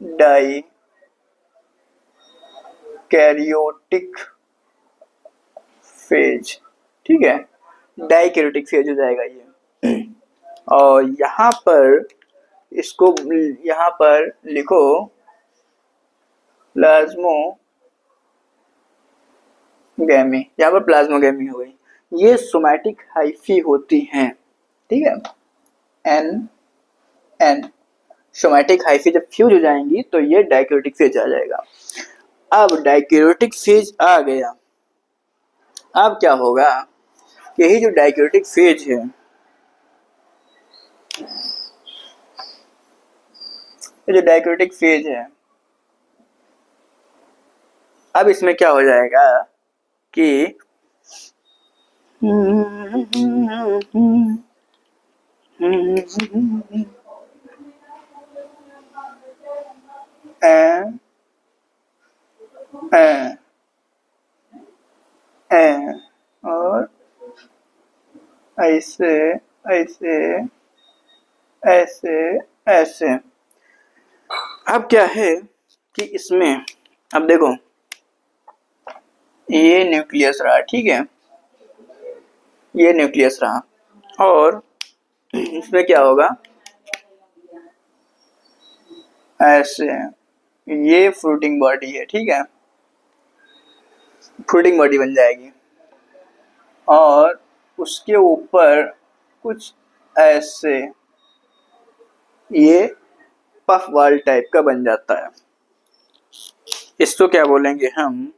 डाइकैरियोटिक फेज, ठीक है, डाइकैरियोटिक फेज हो जाएगा ये। और यहाँ पर इसको यहाँ पर लिखो प्लाज्मोगैमी, यहाँ पर प्लाज्मोगैमी हो गई। ये सोमैटिक हाइफी होती हैं, ठीक है, एन एन सोमैटिक हाइफी जब फ्यूज हो जाएंगी तो ये डाइकैरियोटिक फेज आ जाएगा। अब डाइकैरियोटिक फेज आ गया, अब क्या होगा, यही जो डाइकैरियोटिक फेज है, ये जो डाइकैरियोटिक फेज है, अब इसमें क्या हो जाएगा कि और ऐसे ऐसे ऐसे ऐसे। अब क्या है कि इसमें, अब देखो ये न्यूक्लियस रहा, ठीक है, ये न्यूक्लियस रहा, और इसमें क्या होगा, ऐसे, ये फ्रूटिंग बॉडी है, ठीक है, फ्रूटिंग बॉडी बन जाएगी, और उसके ऊपर कुछ ऐसे ये पफ बॉल टाइप का बन जाता है। इसको क्या बोलेंगे हम,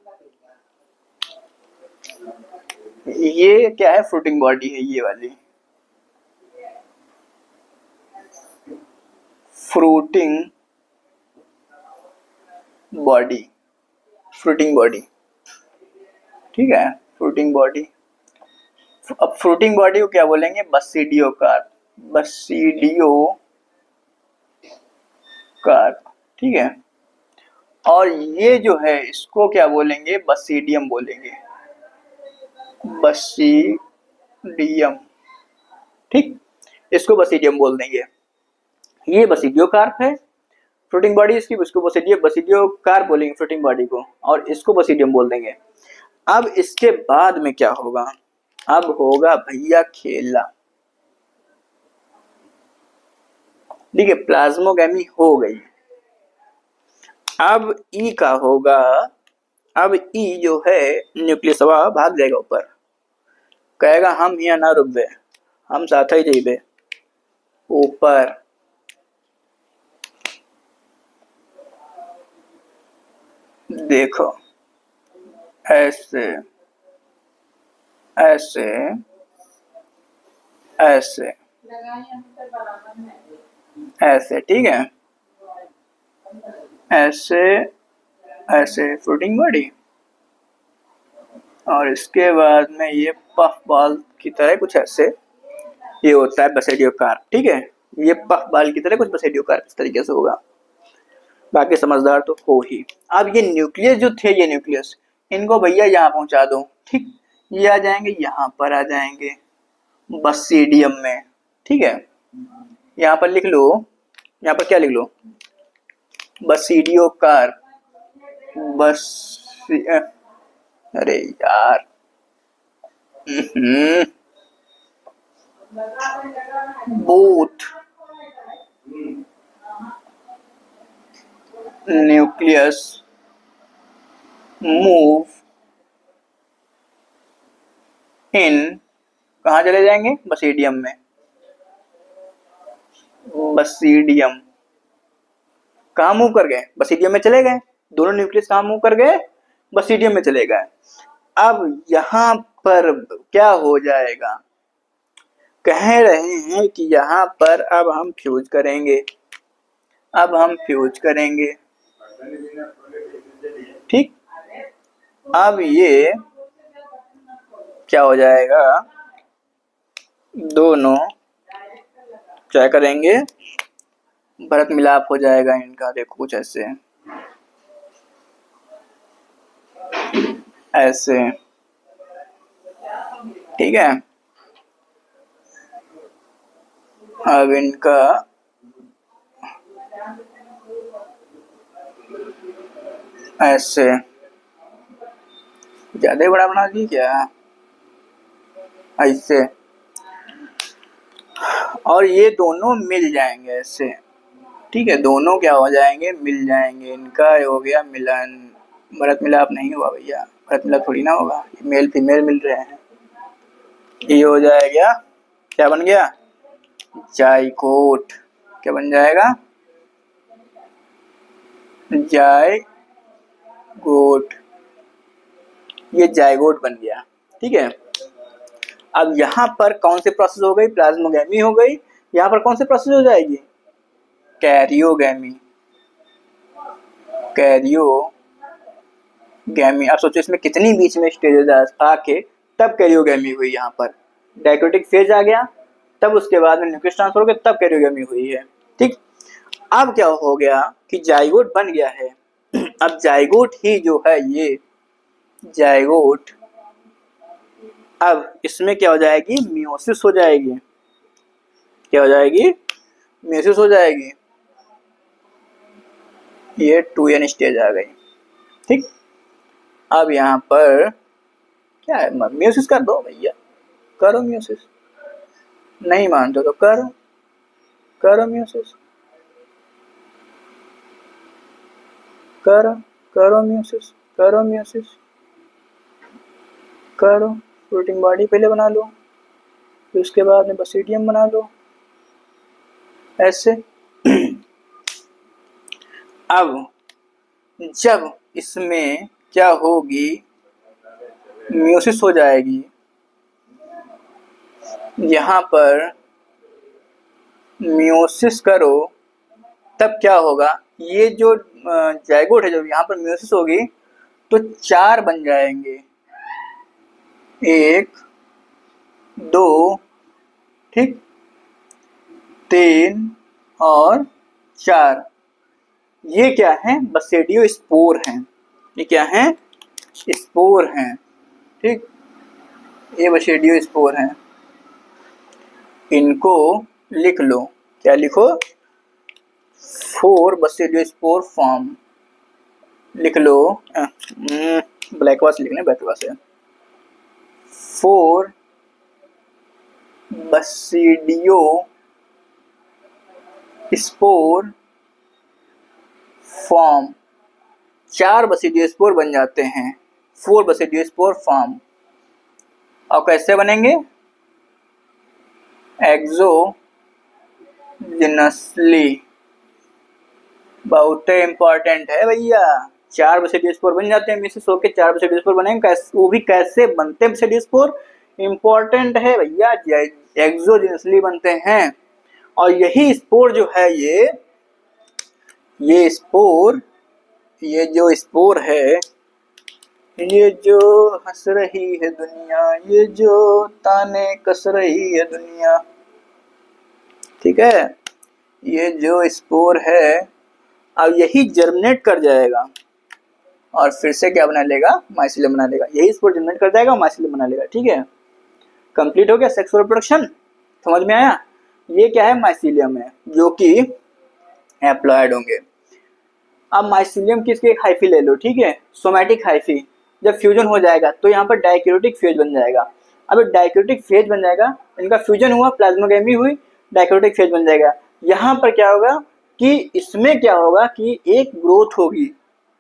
ये क्या है, फ्रूटिंग बॉडी है, ये वाली फ्रूटिंग बॉडी, फ्रूटिंग बॉडी, ठीक है, फ्रूटिंग बॉडी। अब फ्रूटिंग बॉडी को क्या बोलेंगे, बसीडियोकार्प, बसीडियोकार्प, ठीक है। और ये जो है इसको क्या बोलेंगे, बसीडियम बोलेंगे, बसीडियम, ठीक, इसको बसीडियम बोल देंगे। ये बसीडियोकार्प है फ्रूटिंग बॉडी इसकी, उसको बसीडियोकार्प बोलेंगे फ्रूटिंग बॉडी को, और इसको बसीडियम बोल देंगे। अब इसके बाद में क्या होगा, अब होगा भैया खेला, ठीक है, प्लाज्मोगैमी हो गई। अब ई का होगा, अब ई जो है न्यूक्लियस भाग जाएगा ऊपर, कहेगा हम यहाँ ना रुक गए, हम साथ ही जाइबे ऊपर, देखो ऐसे ऐसे ऐसे ऐसे, ठीक है, ऐसे ऐसे फ्रूटिंग बॉडी, और इसके बाद में ये पफ बॉल की तरह कुछ ऐसे ये होता है बसीडियोकार्प, ठीक है, ये पफ बॉल की तरह कुछ बसीडियोकार्प इस तरीके से होगा। बाकी समझदार तो हो ही। अब ये न्यूक्लियस जो थे, ये न्यूक्लियस इनको भैया यहाँ पहुंचा दो, ठीक, ये आ जाएंगे, यहाँ पर आ जाएंगे बसीडियम में, ठीक है, यहाँ पर लिख लो, यहाँ पर क्या लिख लो, बसीडियोकार्प, अरे यार, both nucleus move in, कहाँ चले जाएंगे, बसीडियम में, बसीडियम, कहाँ मूव कर गए, बसीडियम में चले गए, दोनों न्यूक्लियस कहाँ मूव कर गए, बसीडियम में चले गए। अब यहाँ पर क्या हो जाएगा, कह रहे हैं कि यहाँ पर अब हम फ्यूज करेंगे, अब हम फ्यूज करेंगे, ठीक, अब ये क्या हो जाएगा, दोनों क्या करेंगे, भरत मिलाप हो जाएगा इनका। देखो कुछ ऐसे ऐसे, ठीक है। अब इनका ऐसे, ज्यादा बड़ा बना दी क्या, ऐसे, और ये दोनों मिल जाएंगे ऐसे, ठीक है। दोनों क्या हो जाएंगे, मिल जाएंगे। इनका हो गया मिलन। भरत मिलाप नहीं हुआ भैया, भरत मिलाप थोड़ी ना होगा, मेल फीमेल मिल रहे हैं। ये हो जाएगा, क्या बन गया, जाइगोट। क्या बन जाएगा, जाइगोट। ये जाइगोट बन गया, ठीक है। अब यहाँ पर कौन सी प्रोसेस हो गई, प्लाज्मोगैमी हो गई। यहाँ पर कौन सी प्रोसेस हो जाएगी, कैरियोगैमी। कैरियोगैमी। अब सोचो इसमें कितनी बीच में स्टेजेस आके तब कैरियोगैमी हुई। यहाँ पर डाइक्रोटिक फेज आ गया, तब उसके बाद में न्यूक्लियस ट्रांसफर हो गया, तब कैरियोगैमी हुई है, ठीक। अब क्या हो गया कि जाइगोट बन गया है। अब जाइगोट ही जो है ये जाइगोट, अब इसमें क्या हो जाएगी, मियोसिस हो जाएगी। क्या हो जाएगी, मियोसिस हो जाएगी। ये 2n स्टेज आ गई, ठीक। अब यहाँ पर क्या है, मियोसिस कर दो भैया, करो मियोसिस। नहीं मानते तो करो, करो मियोसिस, करो, करो मियोसिस, करो मियोसिस, करो। फ्लोटिंग बॉडी पहले बना लो, फिर उसके बाद में बसीडियम बना लो, ऐसे। अब जब इसमें क्या होगी, मियोसिस हो जाएगी। यहाँ पर मियोसिस करो, तब क्या होगा, ये जो जाइगोट है, जब यहाँ पर मियोसिस होगी तो 4 बन जाएंगे, 1 2, ठीक, 3 और 4। ये क्या है, बसेडियो स्पोर हैं। ये क्या है, स्पोर हैं, ठीक। ये बसेडियो स्पोर हैं। इनको लिख लो, क्या लिखो, 4 बसेडियो स्पोर फॉर्म। लिख लो, ब्लैक वाश लिखना, ब्लैक वाश है। 4 बसीडियो स्पोर फॉर्म, 4 बसीडियो स्पोर बन जाते हैं, 4 बसीडियो स्पोर फॉर्म। और कैसे बनेंगे, एक्सोजिनसली। बहुत इंपॉर्टेंट है भैया, 4 बसीडियो स्पोर बन जाते हैं, मिसेस होके 4 बसीडियो स्पोर बनेंगे। वो भी कैसे बनते हैं बसीडियो स्पोर, इंपॉर्टेंट है भैया, एक्सोजिनसली बनते हैं। और यही स्पोर जो है, ये स्पोर, ये जो स्पोर है, ये जो हंस रही है दुनिया, ये जो ताने कस रही है दुनिया, ठीक है। ये जो स्पोर है, अब यही जर्मिनेट कर जाएगा और फिर से क्या बना लेगा, माइसिलियम बना लेगा। यही स्पोर जर्मिनेट कर जाएगा, माइसिलियम बना लेगा, ठीक है। कंप्लीट हो गया सेक्सुअल रिप्रोडक्शन, समझ में आया। ये क्या है, माइसिलियम है, जो कि एप्लॉयड होंगे। अब माइसिलियम की इसकी एक हाइफी ले लो, ठीक है, सोमैटिक हाइफी। जब फ्यूजन हो जाएगा तो यहाँ पर डाइक्रोटिक फेज बन जाएगा। अब डाइक्रोटिक फेज बन जाएगा, इनका फ्यूजन हुआ, प्लाज्मोगैमी हुई, डाइक्रोटिक फेज बन जाएगा। यहाँ पर क्या होगा कि इसमें क्या होगा कि एक ग्रोथ होगी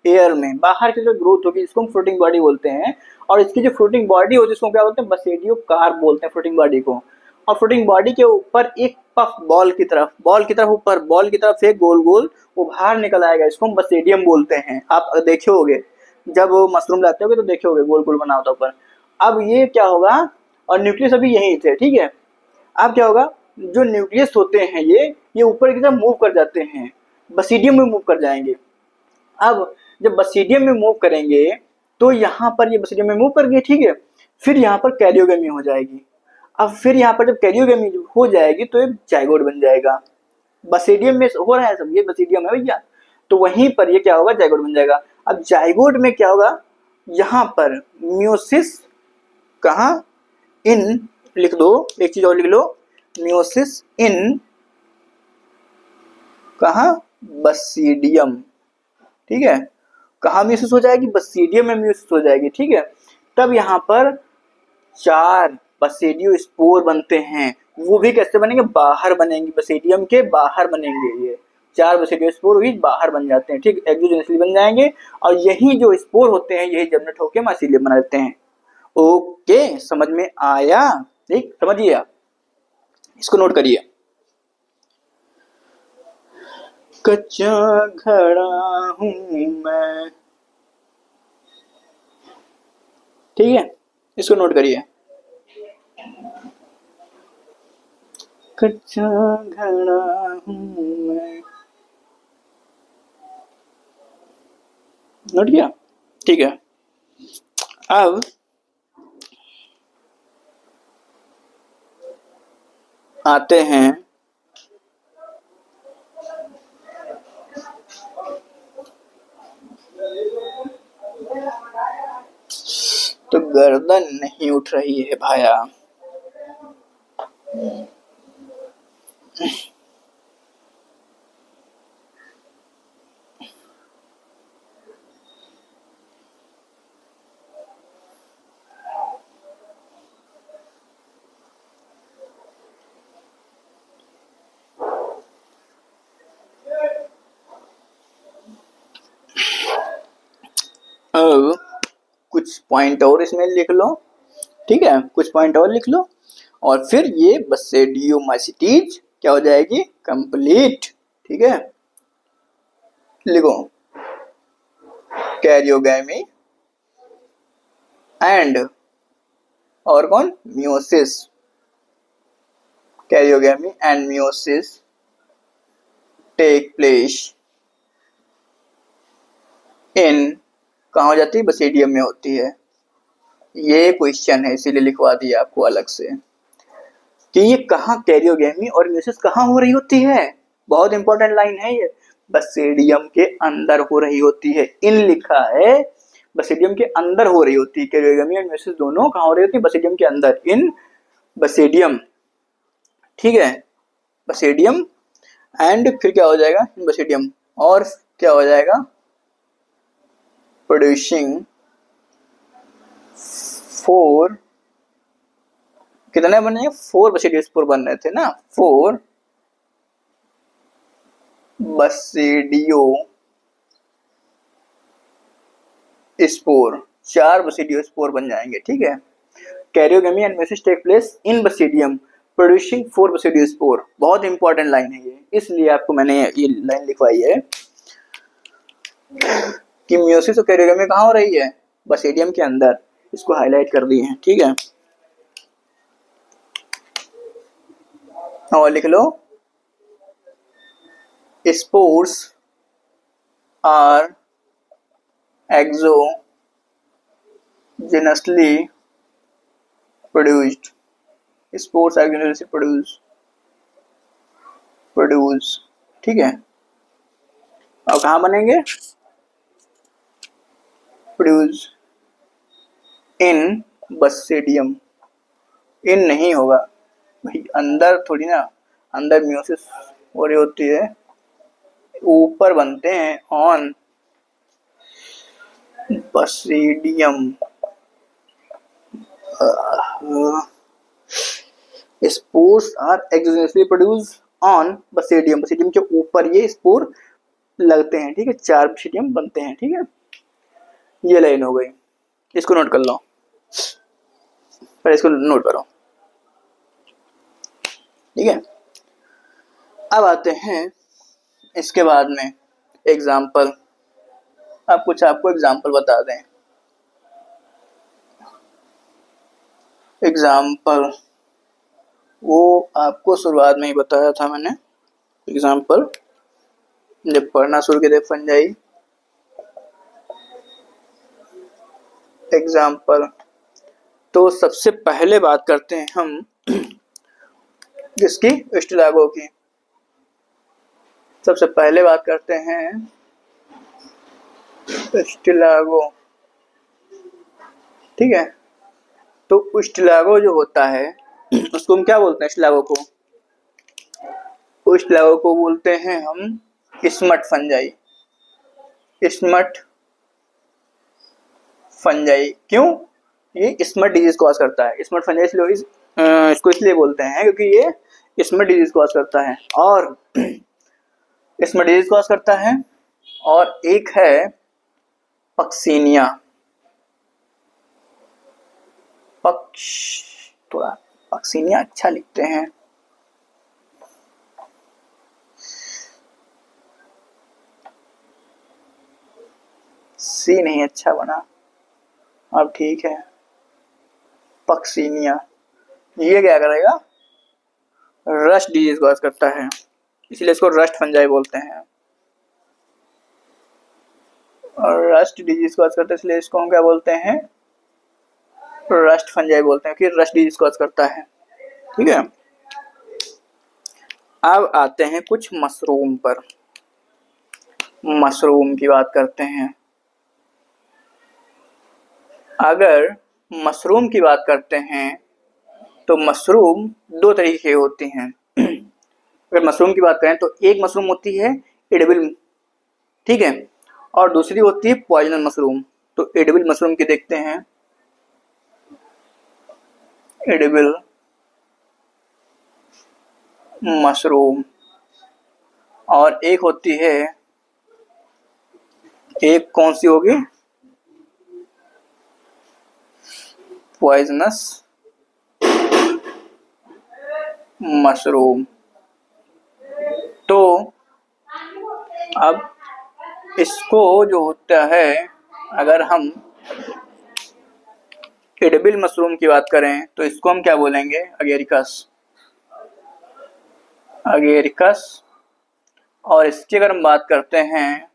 एयर में, बाहर की जो ग्रोथ होगी, इसको हम फ्लोटिंग बॉडी बोलते हैं। और इसकी जो फ्लोटिंग बॉडी होती है इसको क्या बोलते हैं, बसेडियो कार्प बोलते हैं फ्लोटिंग बॉडी को। और फ्लोटिंग बॉडी के ऊपर एक पफ बॉल की तरफ ऊपर बॉल की तरफ एक गोल गोल वो बाहर निकल आएगा, इसको हम बसेडियम बोलते हैं। आप देखे होगे जब वो मशरूम लाते होगे तो देखे होगे गोल गोल बना होता ऊपर। अब ये क्या होगा, और न्यूक्लियस अभी यही थे, ठीक है। अब क्या होगा, जो न्यूक्लियस होते हैं ये ऊपर की तरफ मूव कर जाते हैं, बसीडियम में मूव कर जाएंगे। अब जब बसीडियम में मूव करेंगे तो यहाँ पर ये बसेडियम में मूव कर गई, ठीक है। फिर यहाँ पर कैरियोगेमी हो जाएगी। अब फिर यहाँ पर जब कैरियोगेमी हो जाएगी तो एक जाइगोट बन जाएगा। बसेडियम में हो रहा है सब, ये बसेडियम है भैया, तो वहीं पर ये क्या होगा, जाइगोट बन जाएगा। अब जाइगोट में क्या होगा, यहाँ पर मियोसिस कहाँ, इन लिख दो, एक चीज और लिख लो, मियोसिस इन कहाँ, बसीडियम, ठीक है। कहाँ मियोसिस हो जाएगी, बसीडियम में मियोसिस हो जाएगी, ठीक है। तब यहाँ पर 4 बसेडियो स्पोर बनते हैं। वो भी कैसे बनेंगे, बाहर बनेंगे, बसेडियम के बाहर बनेंगे। ये 4 बसेडियो स्पोर भी बाहर बन जाते हैं, ठीक, एक्सोजेनिकली बन जाएंगे। और यही जो स्पोर होते हैं यही जर्मिनेट होकर माइसीलियम बना देते हैं। ओके, समझ में आया, ठीक, समझिए आप, इसको नोट करिए। कच्चा घड़ा हूं मैं, ठीक है, इसको नोट करिए। कच्चा घड़ा हूं मैं, नोट किया, ठीक है। अब आते हैं तो गर्दन नहीं उठ रही है भाया। अब कुछ पॉइंट और इसमें लिख लो, ठीक है, कुछ पॉइंट और लिख लो, और फिर ये बसेडियोमाइसीटीज क्या हो जाएगी, कंप्लीट, ठीक है। लिखो, कैरियोगैमी एंड, और कौन, meiosis, karyogamy and meiosis take place in, कहाँ हो जाती है, बसेडियम में होती है। ये क्वेश्चन है इसीलिए लिखवा दिया आपको अलग से कि ये कहाँ कैरियोगेमी और मियोसिस कहाँ हो रही होती है। बहुत इंपॉर्टेंट लाइन है ये, बसेडियम के अंदर हो रही होती है। इन लिखा है, बसेडियम के अंदर हो रही होती है। कैरियोगेमी और मियोसिस दोनों कहाँ हो रही होती है, बसेडियम के अंदर, इन बसेडियम, ठीक है, बसेडियम एंड फिर क्या हो जाएगा, इन बसेडियम, और क्या हो जाएगा, प्रोड्यूसिंग 4, कितने बने, 4 बसेडियो स्पोर बन रहे थे ना, 4 बसेडियो स्पोर, 4 बसेडियो स्पोर बन जाएंगे, ठीक है। Karyogamy and meiosis take place in basidium producing 4 basidiospore. बहुत इंपॉर्टेंट लाइन है ये, इसलिए आपको मैंने ये लाइन लिखवाई है कि मियोसिस और कैरियोगेमी कहाँ हो रही है, बसेडियम के अंदर। इसको हाईलाइट कर दिए हैं, ठीक है। और लिख लो, spores are exogenously produced, spores exogenously produce, ठीक है। और कहाँ बनेंगे, प्रोड्यूस इन बसेडियम, इन नहीं होगा भाई, अंदर थोड़ी ना, अंदर मियोसिस हो रही होती है, ऊपर बनते हैं on basidium. Spores are exogenously produce on basidium, basidium के ऊपर ये स्पोर लगते हैं, ठीक है, 4 बसेडियम बनते हैं, ठीक है। ये लाइन हो गई, इसको नोट कर लो, पर इसको नोट करो, ठीक है। अब आते हैं इसके बाद में एग्जाम्पल। अब कुछ आपको एग्जाम्पल बता दें। एग्जाम्पल वो आपको शुरुआत में ही बताया था मैंने, एग्जाम्पल जब पढ़ना शुरू किया फंजाई, एग्जाम्पल। तो सबसे पहले बात करते हैं हम किसकी, स्टिलागो की। सबसे पहले बात करते हैं स्टिलागो, ठीक है। तो स्टिलागो जो होता है उसको हम क्या बोलते हैं, स्टिलागो को, स्टिलागो को बोलते हैं हम स्मट फंजाई। स्मट फंजाई क्यों, ये स्मट डिजीज कॉज करता है। स्मट फंजाई इसको इसलिए बोलते हैं क्योंकि ये स्मट डिजीज कॉज करता है, और स्मट डिजीज कॉज करता है। और एक है पक्सीनिया, थोड़ा पक्सीनिया अच्छा लिखते हैं, सी नहीं अच्छा बना, अब ठीक है। पक्सीनिया ये क्या करेगा, रस्ट डिजीज कॉज करता है, इसलिए इसको रस्ट फंजाई बोलते हैं। और रस्ट डिजीज कॉज करता है इसलिए इसको हम क्या बोलते हैं, रस्ट फंजाई बोलते हैं कि रस्ट डिजीज कॉज करता है, ठीक है। अब आते हैं कुछ मशरूम पर, मशरूम की बात करते हैं। अगर मशरूम की बात करते हैं तो मशरूम दो तरीके की होती हैं। अगर मशरूम की बात करें तो एक मशरूम होती है एडिबल, ठीक है, और दूसरी होती है पॉइजनस मशरूम। तो एडिबल मशरूम की देखते हैं, एडिबल मशरूम, और एक होती है, एक कौन सी होगी, पॉइजनस मशरूम। तो अब इसको जो होता है, अगर हम एडिबल मशरूम की बात करें तो इसको हम क्या बोलेंगे, अगेरिकस, अगेरिकस। और इसकी अगर हम बात करते हैं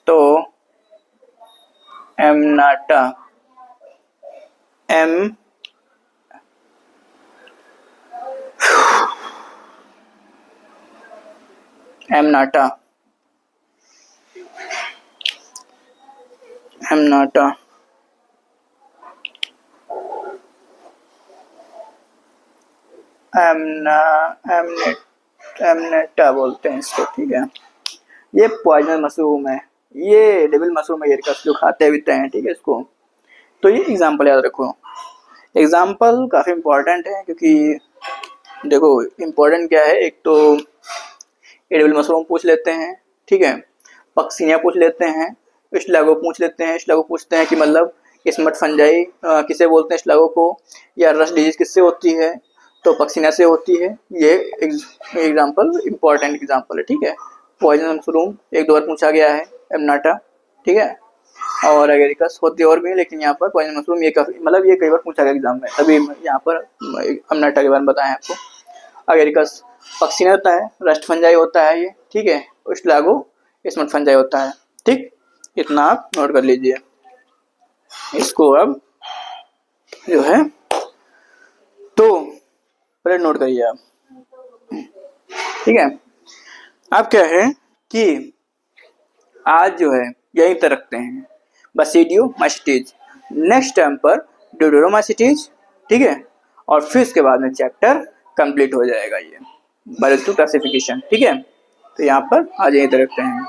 तो एमनाटा, एमनाटा, एमनाटा। एमनेटा बोलते हैं इसको, ठीक है। ये पॉइजनस मशरूम है, ये डेविल मशरूम है, एरिकस जो खाते पीते हैं, ठीक है इसको। तो ये एग्जाम्पल याद रखो, एग्जाम्पल काफ़ी इम्पोर्टेंट है, क्योंकि देखो इम्पोर्टेंट क्या है, एक तो एडिबल मशरूम पूछ लेते हैं, ठीक है, पक्सीनिया पूछ लेते हैं, स्टिलागो पूछ लेते हैं, स्टिलागो पूछते हैं कि मतलब स्मट फंजाई किसे बोलते हैं स्टिलागो को, या रस्ट डिजीज किससे होती है, तो पक्सीनिया से होती है। ये एग्जाम्पल इम्पोर्टेंट एग्जाम्पल है, ठीक है। पॉइजन मशरूम एक दो बार पूछा गया है, एमनाटा, ठीक है, और एगेरिकस होती और भी है, लेकिन यहाँ पर पॉइजन मशरूम ये काफी मतलब ये कई बार पूछा गया एग्जाम में, तभी यहाँ पर एमनाटा के बारे में बताया आपको। अगेरिकस पक्सीनिया होता है, रस्ट फंजाई होता है ये, ठीक है, स्टिलागो स्मट फंजाई होता है, ठीक। इतना आप नोट कर लीजिए। इसको अब जो है तो पहले नोट करिए आप, ठीक है। अब क्या है कि आज जो है यहीं तक रखते हैं, बसिडियोमाइसीटीज, नेक्स्ट टाइम पर ड्यूडेरोमाइसीटीज, ठीक है, और फिर इसके बाद में चैप्टर कंप्लीट हो जाएगा ये बायोलॉजिकल क्लासिफिकेशन, ठीक है। तो यहाँ पर आज यहीं तक रखते हैं।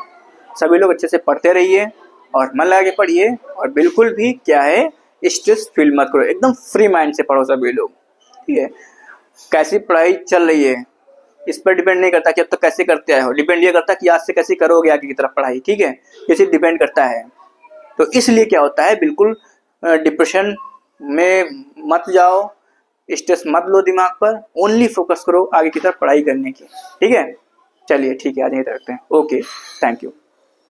सभी लोग अच्छे से पढ़ते रहिए और मन लगा के पढ़िए, और बिल्कुल भी क्या है स्ट्रेस फील मत करो, एकदम फ्री माइंड से पढ़ो सभी लोग, ठीक है। कैसी पढ़ाई चल रही है इस पर डिपेंड नहीं करता कि अब तक कैसे करते आए हो, डिपेंड ये करता है कि आज से कैसे करोगे आगे की तरफ पढ़ाई, ठीक है, ये सिर्फ डिपेंड करता है। तो इसलिए क्या होता है, बिल्कुल डिप्रेशन में मत जाओ, स्ट्रेस मत लो दिमाग पर, ओनली फोकस करो आगे की तरफ पढ़ाई करने की, ठीक है। चलिए ठीक है, आज यहीं तक रखते हैं। Okay, thank you.